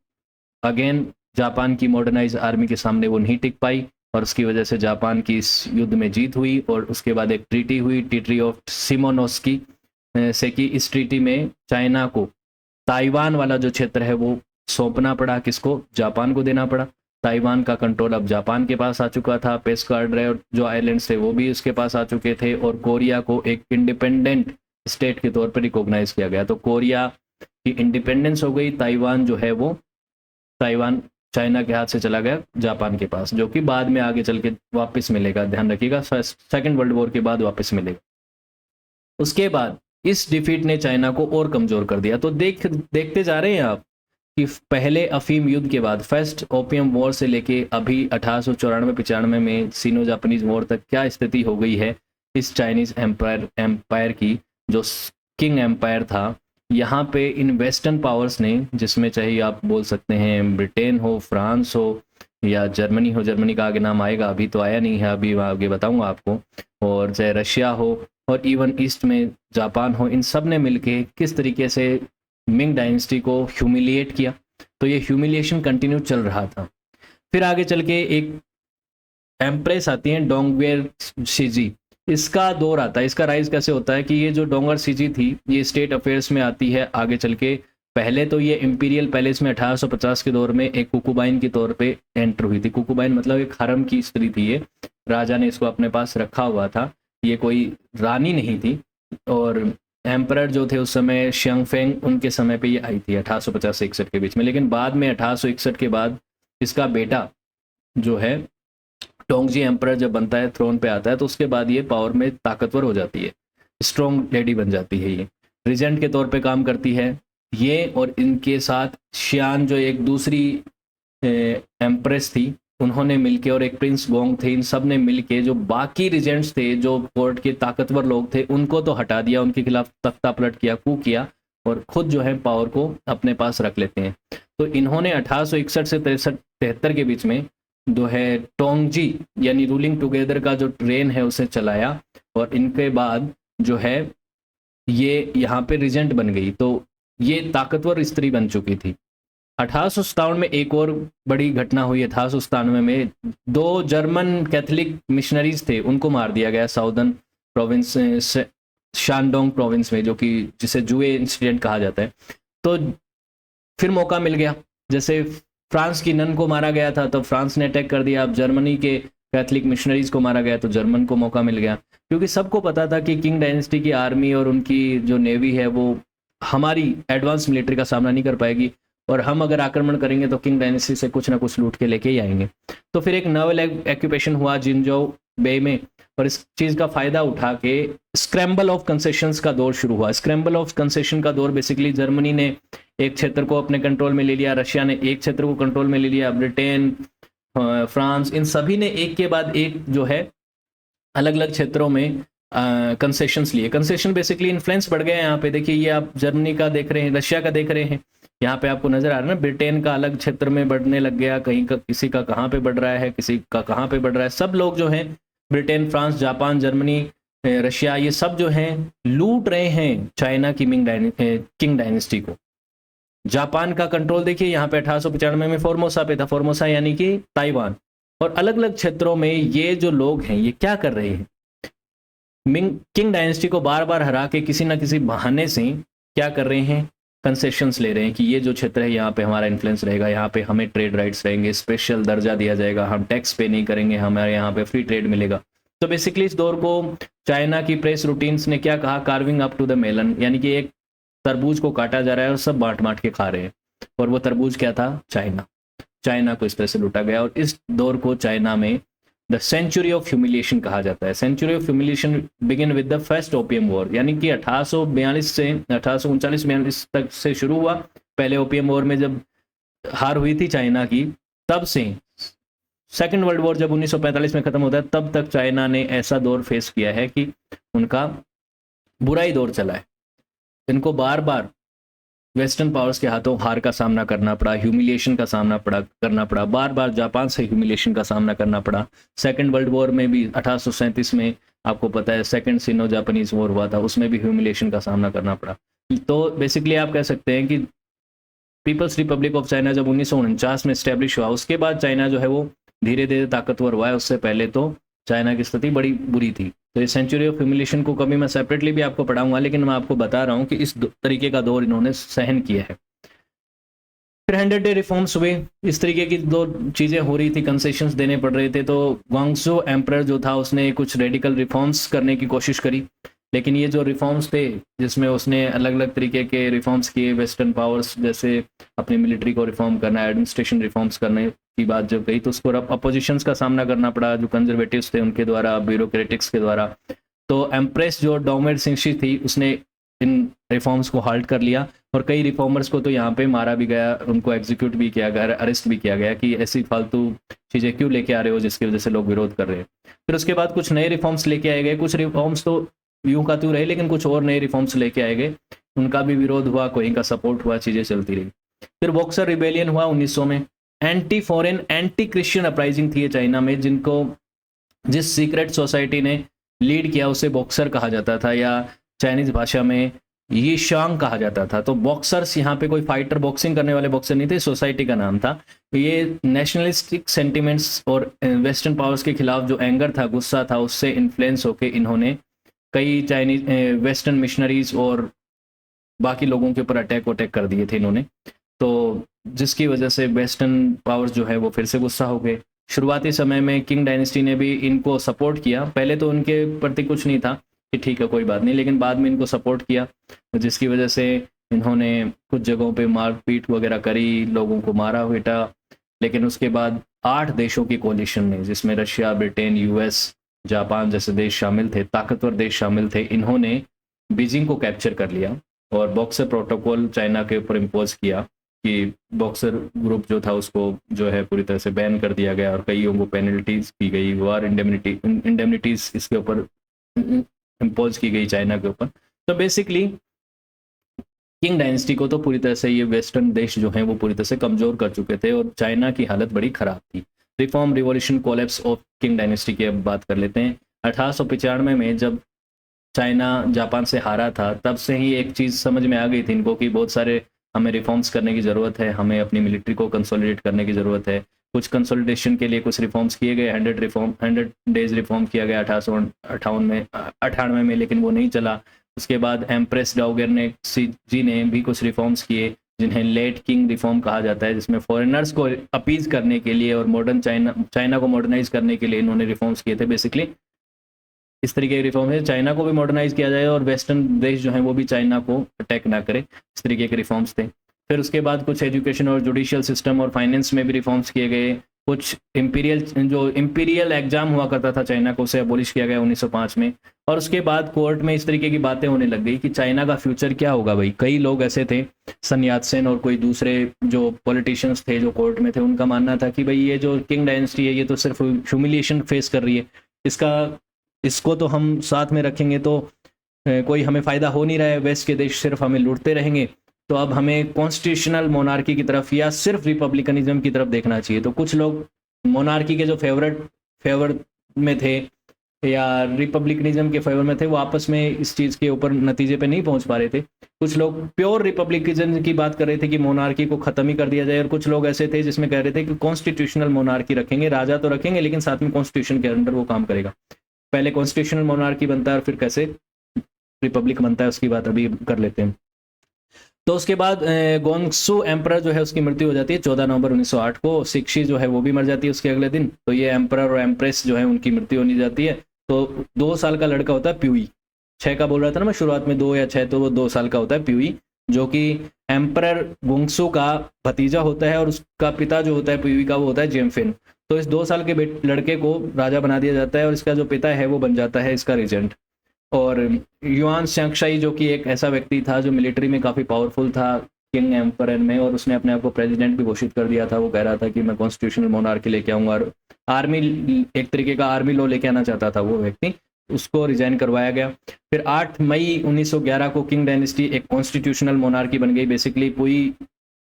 अगेन जापान की मॉडर्नाइज आर्मी के सामने वो नहीं टिक पाई और उसकी वजह से जापान की इस युद्ध में जीत हुई। और उसके बाद एक ट्रीटी हुई, ट्रीटी ऑफ सिमोनोस्की से, कि इस ट्रीटी में चाइना को ताइवान वाला जो क्षेत्र है वो सौंपना पड़ा, किसको? जापान को देना पड़ा। ताइवान का कंट्रोल अब जापान के पास आ चुका था, पेस्कार्डरे और जो आइलैंड्स थे वो भी उसके पास आ चुके थे और कोरिया को एक इंडिपेंडेंट स्टेट के तौर पर रिकॉग्नाइज किया गया। तो कोरिया की इंडिपेंडेंस हो गई, ताइवान जो है वो ताइवान चाइना के हाथ से चला गया जापान के पास, जो कि बाद में आगे चल के वापस मिलेगा, ध्यान रखिएगा, सेकेंड वर्ल्ड वॉर के बाद वापस मिलेगा। उसके बाद इस डिफीट ने चाइना को और कमजोर कर दिया। तो देखते जा रहे हैं आप कि पहले अफीम युद्ध के बाद, फर्स्ट ओपियम वॉर से लेके अभी 1894-95 में सिनो जापानीज वॉर तक क्या स्थिति हो गई है इस चाइनीज एम्पायर की, जो किंग एम्पायर था। यहाँ पे इन वेस्टर्न पावर्स ने, जिसमें चाहे आप बोल सकते हैं ब्रिटेन हो, फ्रांस हो या जर्मनी हो, जर्मनी का आगे नाम आएगा, अभी तो आया नहीं है, अभी आगे बताऊंगा आपको, और चाहे रशिया हो और इवन ईस्ट में जापान हो, इन सब ने मिलके किस तरीके से मिंग डायनेस्टी को ह्यूमिलिएट किया। तो ये ह्यूमिलिएशन कंटिन्यू चल रहा था। फिर आगे चल के एक एम्प्रेस आती है डोंगवेर शिजी, इसका दौर आता है। इसका राइज कैसे होता है कि ये जो डोंगर सिजी थी ये स्टेट अफेयर्स में आती है आगे चल के। पहले तो ये इंपीरियल पैलेस में 1850 के दौर में एक कुकुबाइन के तौर पे एंटर हुई थी। कुकुबाइन मतलब एक हरम की स्त्री थी, ये राजा ने इसको अपने पास रखा हुआ था, ये कोई रानी नहीं थी। और एम्परर जो थे उस समय शियांगफेंग, उनके समय पे ये आई थी 1850 से 61 के बीच में। लेकिन बाद में 1861 के बाद इसका बेटा जो है टोंगजी एम्परर जब बनता है, थ्रोन पे आता है, तो उसके बाद ये पावर में ताकतवर हो जाती है, स्ट्रॉन्ग लेडी बन जाती है। ये रिजेंट के तौर पे काम करती है ये, और इनके साथ शियान जो एक दूसरी एम्प्रेस थी, उन्होंने मिलके, और एक प्रिंस गोंग थे, इन सब ने मिलके जो बाकी रिजेंट्स थे, जो कोर्ट के ताकतवर लोग थे, उनको तो हटा दिया, उनके खिलाफ तख्ता पलट किया, कू किया, और खुद जो है पावर को अपने पास रख लेते हैं। तो इन्होंने 1861 से 73 के बीच में जो है टोंगजी यानी रूलिंग टुगेदर का जो ट्रेन है उसे चलाया, और इनके बाद जो है ये यहाँ पे रिजेंट बन गई। तो ये ताकतवर स्त्री बन चुकी थी। 1857 में एक और बड़ी घटना हुई। 1897 में 2 जर्मन कैथोलिक मिशनरीज थे, उनको मार दिया गया साउदर्न प्रोविंस शानडोंग प्रोविंस में, जो कि जिसे जुए इंसिडेंट कहा जाता है। तो फिर मौका मिल गया, जैसे फ्रांस की नन को मारा गया था तो फ्रांस ने अटैक कर दिया, अब जर्मनी के कैथलिक मिशनरीज को मारा गया तो जर्मन को मौका मिल गया, क्योंकि सबको पता था कि किंग डायनेस्टी की आर्मी और उनकी जो नेवी है वो हमारी एडवांस मिलिट्री का सामना नहीं कर पाएगी, और हम अगर आक्रमण करेंगे तो किंग डायनेस्टी से कुछ ना कुछ लूट के लेके ही आएंगे। तो फिर एक नवल एक्यूपेशन हुआ जिनजो बे में, और इस चीज़ का फ़ायदा उठा के स्क्रैम्बल ऑफ कंसेशंस का दौर शुरू हुआ। स्क्रैम्बल ऑफ कंसेशन का दौर बेसिकली जर्मनी ने एक क्षेत्र को अपने कंट्रोल में ले लिया, रशिया ने एक क्षेत्र को कंट्रोल में ले लिया, ब्रिटेन, फ्रांस, इन सभी ने एक के बाद एक जो है अलग अलग क्षेत्रों में कंसेशंस लिए। कंसेशन बेसिकली इन्फ्लुएंस बढ़ गया। यहाँ पे देखिए, ये आप जर्मनी का देख रहे हैं, रशिया का देख रहे हैं, यहाँ पे आपको नजर आ रहा है ना, ब्रिटेन का अलग क्षेत्र में बढ़ने लग गया, कहीं का किसी का कहाँ पे बढ़ रहा है, किसी का कहाँ पे बढ़ रहा है। सब लोग जो हैं Britain, France, Japan, Germany, Russia, ये सब जो हैं लूट रहे हैं चाइना की किंग डायनेस्टी को। जापान का कंट्रोल देखिए यहाँ पे 1895 में फोर्मोसा पे था, फोर्मोसा यानी कि ताइवान, और अलग अलग क्षेत्रों में ये जो लोग हैं ये क्या कर रहे हैं, किंग डायनेस्टी को बार बार हरा के किसी ना किसी बहाने से क्या कर रहे हैं, कंसेशंस ले रहे हैं कि ये जो क्षेत्र है यहाँ पे हमारा इन्फ्लुएंस रहेगा, यहाँ पे हमें ट्रेड राइट्स रहेंगे, स्पेशल दर्जा दिया जाएगा, हम टैक्स पे नहीं करेंगे, हमारे यहाँ पे फ्री ट्रेड मिलेगा। तो बेसिकली इस दौर को चाइना की प्रेस रूटीन्स ने क्या कहा, carving up to the melon, यानी कि एक तरबूज को काटा जा रहा है और सब बांट बांट के खा रहे हैं। और वो तरबूज क्या था, चाइना। चाइना को इस तरह से लूटा गया और इस दौर को चाइना में द सेंचुरी ऑफ ह्यूमिलिएशन कहा जाता है। Century of humiliation begin with the first opium war, यानी कि 1842 से 1839-42 तक से शुरू हुआ। पहले ओपियम वॉर में जब हार हुई थी चाइना की, तब से सेकेंड वर्ल्ड वॉर जब 1945 में खत्म होता है, तब तक चाइना ने ऐसा दौर फेस किया है कि उनका बुरा ही दौर चला है। इनको बार बार वेस्टर्न पावर्स के हाथों हार का सामना करना पड़ा, ह्यूमिलिएशन का सामना करना पड़ा, बार बार जापान से ह्यूमिलिएशन का सामना करना पड़ा। सेकेंड वर्ल्ड वॉर में भी 1837 में आपको पता है सेकेंड सिनो जापानीज वॉर हुआ था, उसमें भी ह्यूमिलिएशन का सामना करना पड़ा। तो बेसिकली आप कह सकते हैं कि पीपल्स रिपब्लिक ऑफ चाइना जब 1949 में स्टैब्लिश हुआ, उसके बाद चाइना जो है वो धीरे धीरे ताकतवर हुआ है। उससे पहले तो चाइना की स्थिति बड़ी बुरी थी। तो ये सेंचुरी ऑफ ह्यूमिलिएशन को कभी मैं सेपरेटली भी आपको पढ़ाऊंगा, लेकिन मैं आपको बता रहा हूँ कि इस तरीके का दौर इन्होंने सहन किया है। फिर 100 डे रिफॉर्म्स हुए, इस तरीके की दो चीज़ें हो रही थी, कंसेशंस देने पड़ रहे थे। तो ग्वांगझू एम्परर जो था उसने कुछ रेडिकल रिफॉर्म्स करने की कोशिश करी, लेकिन ये जो रिफॉर्म्स थे जिसमें उसने अलग अलग तरीके के रिफॉर्म्स किए, वेस्टर्न पावर्स जैसे अपनी मिलिट्री को रिफॉर्म करना, एडमिनिस्ट्रेशन रिफॉर्म्स करने की बात जब कही, तो उसको अपोजिशंस का सामना करना पड़ा, जो कंजर्वेटिव्स थे उनके द्वारा, ब्यूरोक्रेटिक्स के द्वारा। तो एम्प्रेस जो डोंगमेड सिंगशी थी उसने इन रिफॉर्म्स को हाल्ट कर लिया और कई रिफॉर्मर्स को तो यहाँ पे मारा भी गया, उनको एग्जीक्यूट भी किया गया, अरेस्ट भी किया गया कि ऐसी फालतू चीज़ें क्यों लेके आ रहे हो जिसकी वजह से लोग विरोध कर रहे हैं। फिर उसके बाद कुछ नए रिफॉर्म्स लेके आए गए, कुछ रिफॉर्म्स तो यूं का त्यों रहे, लेकिन कुछ और नए रिफॉर्म्स लेके आए गए, उनका भी विरोध हुआ, कोई का सपोर्ट हुआ, चीज़ें चलती रही। फिर बॉक्सर रिबेलियन हुआ 1900 में। Anti foreign anti Christian uprising थी चाइना में, जिस सीक्रेट सोसाइटी ने लीड किया उसे बॉक्सर कहा जाता था, या चाइनीज भाषा में ये शांग कहा जाता था। तो बॉक्सर्स यहाँ पे कोई फाइटर बॉक्सिंग करने वाले बॉक्सर नहीं थे, सोसाइटी का नाम था। ये नेशनलिस्टिक सेंटिमेंट्स और वेस्टर्न पावर्स के खिलाफ जो एंगर था, गुस्सा था, उससे इन्फ्लुएंस होकर इन्होंने कई चाइनीज वेस्टर्न मिशनरीज और बाकी लोगों के ऊपर अटैक कर दिए थे इन्होंने। तो जिसकी वजह से वेस्टर्न पावर्स जो है वो फिर से गुस्सा हो गए। शुरुआती समय में किंग डायनेस्टी ने भी इनको सपोर्ट किया, पहले तो उनके प्रति कुछ नहीं था कि ठीक है कोई बात नहीं, लेकिन बाद में इनको सपोर्ट किया, जिसकी वजह से इन्होंने कुछ जगहों पे मारपीट वगैरह करी, लोगों को मारा पीटा। लेकिन उसके बाद 8 देशों की कोलिशन ने, जिसमें रशिया, ब्रिटेन, यूएस, जापान जैसे देश शामिल थे, ताकतवर देश शामिल थे, इन्होंने बीजिंग को कैप्चर कर लिया और बॉक्सर प्रोटोकॉल चाइना के ऊपर इम्पोज किया कि बॉक्सर ग्रुप जो था उसको जो है पूरी तरह से बैन कर दिया गया और कईयों को पेनल्टीज की गई, वार इंडेमनिटीज इसके ऊपर इम्पोज की गई चाइना के ऊपर। तो बेसिकली किंग डायनेस्टी को तो पूरी तरह से ये वेस्टर्न देश जो हैं वो पूरी तरह से कमज़ोर कर चुके थे और चाइना की हालत बड़ी ख़राब थी। Reform revolution collapse of king dynasty की अब बात कर लेते हैं। 1895 में जब चाइना जापान से हारा था, तब से ही एक चीज़ समझ में आ गई थी इनको कि बहुत सारे हमें रिफॉर्म्स करने की ज़रूरत है, हमें अपनी मिलिट्री को कंसोलिडेट करने की ज़रूरत है। कुछ कंसोलिडेशन के लिए कुछ रिफॉर्म्स किए गए, 100 डेज रिफॉर्म किया गया 1898 में, लेकिन वो नहीं चला। उसके बाद एम्प्रेस डाओगेर्नेक्सी जी ने भी कुछ रिफॉर्म्स किए जिन्हें लेट किंग रिफॉर्म कहा जाता है, जिसमें फॉरेनर्स को अपीज करने के लिए और मॉडर्न चाइना को मॉडर्नाइज करने के लिए इन्होंने रिफॉर्म्स किए थे। बेसिकली इस तरीके के रिफॉर्म है, चाइना को भी मॉडर्नाइज किया जाए और वेस्टर्न देश जो हैं वो भी चाइना को अटैक ना करे, इस तरीके के रिफॉर्म्स थे। फिर उसके बाद कुछ एजुकेशन और जुडिशियल सिस्टम और फाइनेंस में भी रिफॉर्म्स किए गए। कुछ इंपीरियल एग्जाम हुआ करता था चाइना को, उसे अबोलिश किया गया 1905 में। और उसके बाद कोर्ट में इस तरीके की बातें होने लग गई कि चाइना का फ्यूचर क्या होगा भाई। कई लोग ऐसे थे, सन यात सेन और कोई दूसरे जो पॉलिटिशियंस थे जो कोर्ट में थे, उनका मानना था कि भाई ये जो किंग डायनेस्टी है ये तो सिर्फ ह्यूमिलिएशन फेस कर रही है, इसको तो हम साथ में रखेंगे तो कोई हमें फ़ायदा हो नहीं रहा है, वेस्ट के देश सिर्फ हमें लूटते रहेंगे, तो अब हमें कॉन्स्टिट्यूशनल मोनार्की की तरफ या सिर्फ रिपब्लिकनिज्म की तरफ देखना चाहिए। तो कुछ लोग मोनार्की के जो फेवर में थे या रिपब्लिकनिज्म के फेवर में थे, वो आपस में इस चीज़ के ऊपर नतीजे पे नहीं पहुंच पा रहे थे। कुछ लोग प्योर रिपब्लिकनिज्म की बात कर रहे थे कि मोनार्की को ख़त्म ही कर दिया जाए, और कुछ लोग ऐसे थे जिसमें कह रहे थे कि कॉन्स्टिट्यूशनल मोनार्की रखेंगे, राजा तो रखेंगे लेकिन साथ में कॉन्स्टिट्यूशन के अंडर वो काम करेगा। पहले कॉन्स्टिट्यूशनल मोनार्की बनता है और फिर कैसे रिपब्लिक बनता है उसकी बात अभी कर लेते हैं। तो उसके बाद गोंगसू एम्परर जो है उसकी मृत्यु हो जाती है 14 नवंबर 1908 को। शिक्षी जो है वो भी मर जाती है उसके अगले दिन। तो ये एम्परर और एम्प्रेस जो है उनकी मृत्यु होनी जाती है। तो 2 साल का लड़का होता है प्यूई, 6 का बोल रहा था ना मैं शुरुआत में, 2 या 6, तो वो 2 साल का होता है प्यूई, जो कि एम्परर गोंगसू का भतीजा होता है और उसका पिता जो होता है प्यूई का वो होता है जेमफिन। तो इस 2 साल के लड़के को राजा बना दिया जाता है और इसका जो पिता है वो बन जाता है इसका रीजेंट। और युआन शांगशाई जो कि एक ऐसा व्यक्ति था जो मिलिट्री में काफ़ी पावरफुल था किंग एम्परर में, और उसने अपने आप को प्रेसिडेंट भी घोषित कर दिया था। वो कह रहा था कि मैं कॉन्स्टिट्यूशनल मोनार्की लेके आऊंगा, और आर्मी, एक तरीके का आर्मी लॉ लेके आना चाहता था वो व्यक्ति, उसको रिजाइन करवाया गया। फिर 8 मई 1911 को किंग डायनेस्टी एक कॉन्स्टिट्यूशनल मोनार्की बन गई। बेसिकली कोई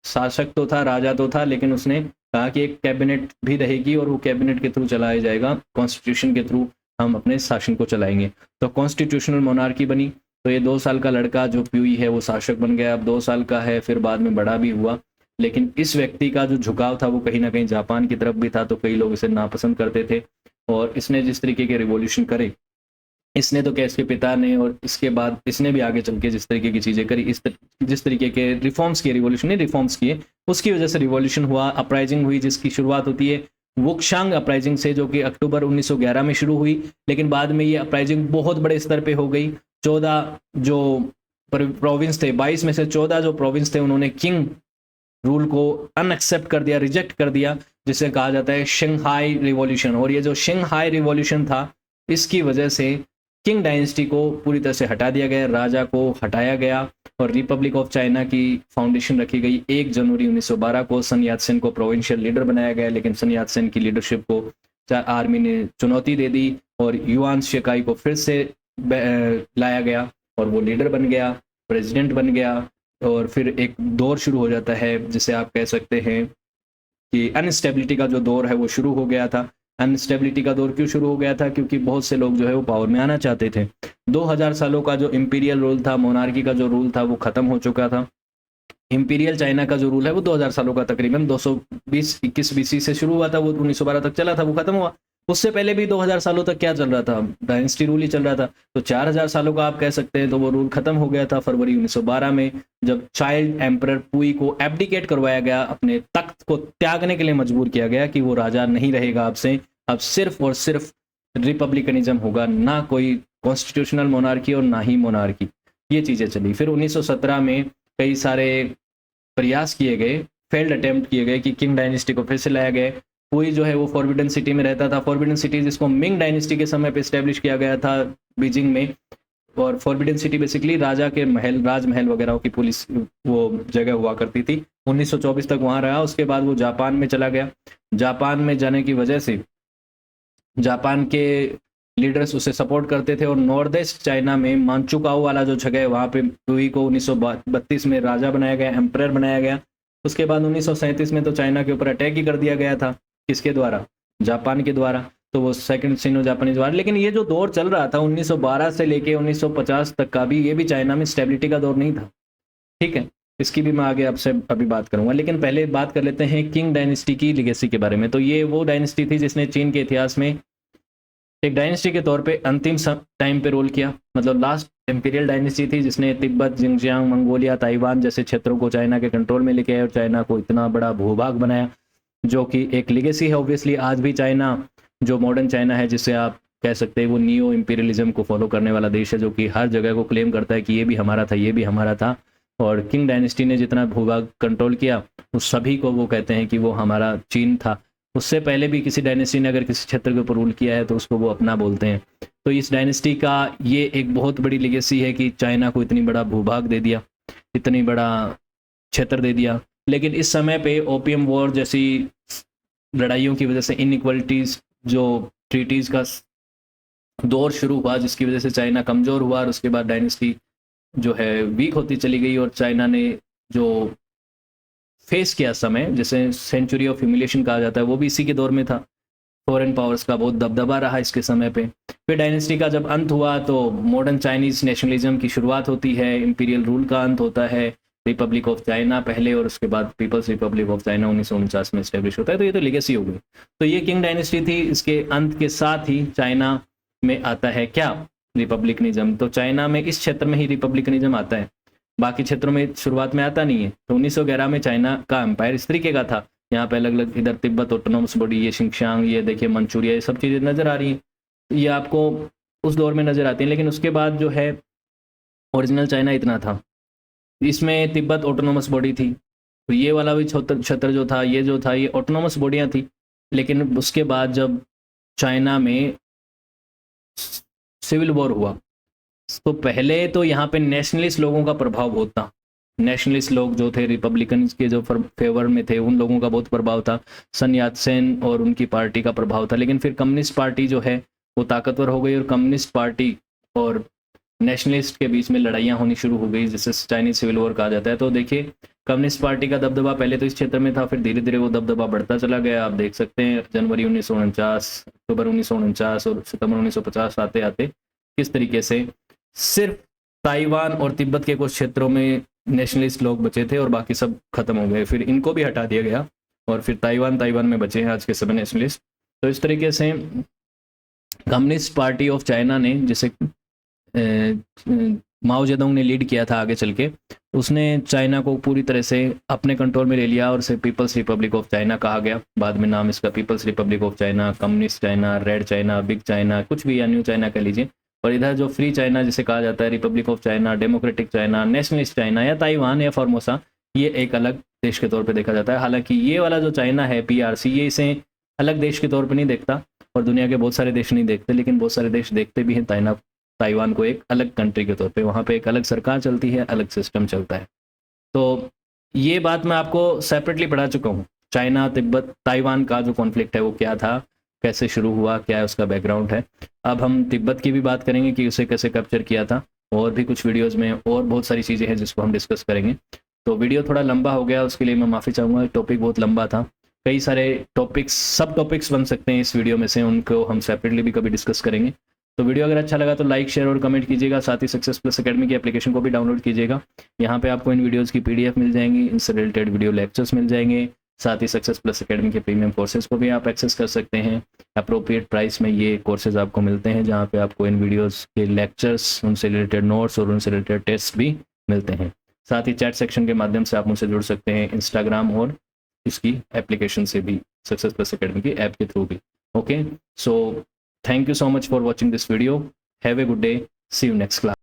शासक तो था, राजा तो था, लेकिन उसने कहा कि एक कैबिनेट भी रहेगी और वो कैबिनेट के थ्रू चलाया जाएगा, कॉन्स्टिट्यूशन के थ्रू हम अपने शासन को चलाएंगे। तो कॉन्स्टिट्यूशनल मोनार्की बनी। तो ये 2 साल का लड़का जो प्यूई है वो शासक बन गया। अब 2 साल का है, फिर बाद में बड़ा भी हुआ। लेकिन इस व्यक्ति का जो झुकाव था वो कहीं ना कहीं जापान की तरफ भी था, तो कई लोग इसे नापसंद करते थे। और इसने जिस तरीके के रिवॉल्यूशन करे, इसने तो क्या इसके पिता ने, और इसके बाद इसने भी आगे चल के जिस तरीके की चीज़ें करी, जिस तरीके के रिफॉर्म्स किए, रिवॉल्यूशन नहीं रिफॉर्म्स किए, उसकी वजह से रिवॉल्यूशन हुआ, अपराइजिंग हुई, जिसकी शुरुआत होती है वुक्शांग अपराइजिंग से, जो कि अक्टूबर 1911 में शुरू हुई। लेकिन बाद में ये अपराइजिंग बहुत बड़े स्तर पे हो गई। 14 जो प्रोविंस थे, 22 में से 14 जो प्रोविंस थे, उन्होंने किंग रूल को अनएक्सेप्ट कर दिया, रिजेक्ट कर दिया, जिसे कहा जाता है शंघाई रिवॉल्यूशन। और ये जो शंघाई रिवॉल्यूशन था, इसकी वजह से किंग डायनेस्टी को पूरी तरह से हटा दिया गया, राजा को हटाया गया, और रिपब्लिक ऑफ चाइना की फाउंडेशन रखी गई। 1 जनवरी 1912 को सन यात्सेन को प्रोविंशियल लीडर बनाया गया, लेकिन सन यात्सेन की लीडरशिप को आर्मी ने चुनौती दे दी और युआन शिकाई को फिर से लाया गया और वो लीडर बन गया, प्रेसिडेंट बन गया। और फिर एक दौर शुरू हो जाता है जिसे आप कह सकते हैं कि अनस्टेबिलिटी का जो दौर है वो शुरू हो गया था। अनस्टेबिलिटी का दौर क्यों शुरू हो गया था? क्योंकि बहुत से लोग जो है वो पावर में आना चाहते थे। 2000 सालों का जो इंपीरियल रूल था, मोनार्की का जो रूल था, वो खत्म हो चुका था। इंपीरियल चाइना का जो रूल है वो 2000 सालों का तकरीबन 220-21 बीसी से शुरू हुआ था, वो 1912 तक चला था, वो खत्म हुआ। उससे पहले भी 2000 सालों तक क्या चल रहा था? डायनेस्टी रूल ही चल रहा था। तो 4000 सालों का आप कह सकते हैं, तो वो रूल खत्म हो गया था फरवरी 1912 में, जब चाइल्ड एम्परर पुई को एब्डिकेट करवाया गया, अपने तख्त को त्यागने के लिए मजबूर किया गया कि वो राजा नहीं रहेगा आपसे, अब सिर्फ और सिर्फ रिपब्लिकनिज्म होगा, ना कोई कॉन्स्टिट्यूशनल मोनार्की और ना ही मोनार्की। ये चीज़ें चली। फिर 1917 में कई सारे प्रयास किए गए, फेल्ड अटेम्प्ट किए गए कि किंग डायनेस्टी को फिर से लाया गया। पुई जो है वो फॉरबिडन सिटी में रहता था। फॉरबिडन सिटी जिसको मिंग डायनेस्टी के समय पे इस्टेब्लिश किया गया था बीजिंग में, और फॉरबिडन सिटी बेसिकली राजा के महल, राजमहल वगैरह की पुलिस वो जगह हुआ करती थी। 1924 तक वहाँ रहा। उसके बाद वो जापान में चला गया। जापान में जाने की वजह से जापान के लीडर्स उसे सपोर्ट करते थे, और नॉर्थ ईस्ट चाइना में मानचुकाओ वाला जो जगह है वहाँ पे पुई को 1932 में राजा बनाया गया, एम्परर बनाया गया। उसके बाद 1937 में तो चाइना के ऊपर अटैक ही कर दिया गया था। किसके द्वारा? जापान के द्वारा। तो वो सेकंड सिनो जापानीज वार। लेकिन ये जो दौर चल रहा था 1912 से लेके 1950 तक का भी, ये भी चाइना में स्टेबिलिटी का दौर नहीं था। ठीक है, इसकी भी मैं आगे आपसे अभी बात करूंगा। लेकिन पहले बात कर लेते हैं किंग डायनेस्टी की लीगेसी के बारे में। तो ये वो डायनेस्टी थी जिसने चीन के इतिहास में एक डायनेस्टी के तौर पे अंतिम टाइम पे रोल किया। मतलब लास्ट इंपीरियल डायनेस्टी थी जिसने तिब्बत, जिंगजियांग, मंगोलिया, ताइवान जैसे क्षेत्रों को चाइना के कंट्रोल में लेके आया और चाइना को इतना बड़ा भूभाग बनाया, जो कि एक लीगेसी है। ऑब्वियसली आज भी चाइना, जो मॉडर्न चाइना है, जिसे आप कह सकते हैं वो नियो इंपीरियलिज्म को फॉलो करने वाला देश है, जो कि हर जगह को क्लेम करता है कि ये भी हमारा था, ये भी हमारा था। और किंग डायनेस्टी ने जितना भूभाग कंट्रोल किया उस सभी को वो कहते हैं कि वो हमारा चीन था। उससे पहले भी किसी डायनेस्टी ने अगर किसी क्षेत्र के ऊपर रूल किया है तो उसको वो अपना बोलते हैं। तो इस डायनेस्टी का ये एक बहुत बड़ी लीगेसी है कि चाइना को इतनी बड़ा भूभाग दे दिया, इतनी बड़ा क्षेत्र दे दिया। लेकिन इस समय पे ओपियम वॉर जैसी लड़ाइयों की वजह से, इनइक्वालिटीज़, जो ट्रीटीज़ का दौर शुरू हुआ, जिसकी वजह से चाइना कमज़ोर हुआ, और उसके बाद डायनेस्टी जो है वीक होती चली गई। और चाइना ने जो फेस किया समय, जैसे सेंचुरी ऑफ ह्यूमिलिएशन कहा जाता है, वो भी इसी के दौर में था। फॉरेन पावर्स का बहुत दबदबा रहा इसके समय पे। फिर डायनेस्टी का जब अंत हुआ तो मॉडर्न चाइनीज़ नेशनलिज्म की शुरुआत होती है, इंपीरियल रूल का अंत होता है, रिपब्लिक ऑफ चाइना पहले और उसके बाद पीपल्स रिपब्लिक ऑफ चाइना 1949 में स्टैब्लिश होता है। तो ये तो लीगेसी हो गई। तो ये किंग डायनेस्टी थी। इसके अंत के साथ ही चाइना में आता है क्या? रिपब्लिकनिज्म। तो चाइना में इस क्षेत्र में ही रिपब्लिकनिज्म आता है। बाकी क्षेत्रों में शुरुआत में आता नहीं है। तो 1911 में चाइना का एम्पायर इस तरीके का था। यहाँ पे अलग अलग, इधर तिब्बत ऑटोनोमस बॉडी, ये शिंगशांग, ये देखिए मंचूरिया, ये सब चीज़ें नज़र आ रही हैं। ये आपको उस दौर में नज़र आती हैं। लेकिन उसके बाद जो है ओरिजिनल चाइना इतना था, इसमें तिब्बत ऑटोनोमस बॉडी थी। तो ये वाला भी क्षेत्र जो था, ये जो था, ये ऑटोनोमस बॉडियाँ थी। लेकिन उसके बाद जब चाइना में सिविल वॉर हुआ, तो पहले तो यहाँ पे नेशनलिस्ट लोगों का प्रभाव बहुत था। नेशनलिस्ट लोग जो थे, रिपब्लिकन के जो फेवर में थे, उन लोगों का बहुत प्रभाव था। सन यात सेन और उनकी पार्टी का प्रभाव था। लेकिन फिर कम्युनिस्ट पार्टी जो है वो ताकतवर हो गई, और कम्युनिस्ट पार्टी और नेशनलिस्ट के बीच में लड़ाइयाँ होनी शुरू हो गई, जिसे चाइनीज सिविल वॉर कहा जाता है। तो देखिए, कम्युनिस्ट पार्टी का दबदबा पहले तो इस क्षेत्र में था, फिर धीरे धीरे वो दबदबा बढ़ता चला गया। आप देख सकते हैं जनवरी 1949, अक्टूबर 1949 और सितंबर 1950 आते आते किस तरीके से सिर्फ ताइवान और तिब्बत के कुछ क्षेत्रों में नेशनलिस्ट लोग बचे थे और बाकी सब खत्म हो गए। फिर इनको भी हटा दिया गया और फिर ताइवान में बचे हैं आज के समय नेशनलिस्ट। तो इस तरीके से कम्युनिस्ट पार्टी ऑफ चाइना ने, जिसे माओ जेडोंग ने लीड किया था आगे चल के, उसने चाइना को पूरी तरह से अपने कंट्रोल में ले लिया और इसे पीपल्स रिपब्लिक ऑफ चाइना कहा गया। बाद में नाम इसका people's republic of China, communist China, red China, big China, कुछ भी, या न्यू चाइना कह लीजिए। और इधर जो फ्री चाइना जिसे कहा जाता है, Republic of China, democratic China, nationalist China, या ताइवान या फॉर्मोसा, ये एक अलग देश के तौर पे देखा जाता है। हालांकि ये वाला जो चाइना है, PRC, ये इसे अलग देश के तौर पे नहीं देखता और दुनिया के बहुत सारे देश नहीं देखते, लेकिन बहुत सारे देश देखते भी हैं ताइवान को एक अलग कंट्री के तौर पे। वहाँ पे एक अलग सरकार चलती है, अलग सिस्टम चलता है। तो ये बात मैं आपको सेपरेटली पढ़ा चुका हूँ। चाइना तिब्बत ताइवान का जो कॉन्फ्लिक्ट है वो क्या था, कैसे शुरू हुआ, क्या है उसका बैकग्राउंड है। अब हम तिब्बत की भी बात करेंगे कि उसे कैसे कैप्चर किया था, और भी कुछ वीडियोज़ में और बहुत सारी चीज़ें हैं जिसको हम डिस्कस करेंगे। तो वीडियो थोड़ा लंबा हो गया, उसके लिए मैं माफ़ी चाहूँगा। टॉपिक बहुत लंबा था, कई सारे टॉपिक्स, सब टॉपिक्स बन सकते हैं इस वीडियो में से, उनको हम सेपरेटली भी कभी डिस्कस करेंगे। तो वीडियो अगर अच्छा लगा तो लाइक, शेयर और कमेंट कीजिएगा। साथ ही सक्सेस प्लस एकेडमी की एप्लीकेशन को भी डाउनलोड कीजिएगा। यहाँ पे आपको इन वीडियोज़ की PDF मिल जाएंगी, इनसे रिलेटेड वीडियो लेक्चर्स मिल जाएंगे। साथ ही सक्सेस प्लस एकेडमी के प्रीमियम कोर्सेज को भी आप एक्सेस कर सकते हैं। अप्रोप्रिएट प्राइस में ये कोर्सेज आपको मिलते हैं, जहाँ पे आपको इन वीडियोज़ के लेक्चर्स, उनसे रिलेटेड नोट्स और उनसे रिलेटेड टेस्ट भी मिलते हैं। साथ ही चैट सेक्शन के माध्यम से आप मुझसे जुड़ सकते हैं, इंस्टाग्राम और इसकी एप्लीकेशन से भी, सक्सेस प्लस एकेडमी की ऐप के थ्रू भी। Okay, so thank you so much for watching this video. Have a good day. See you next class.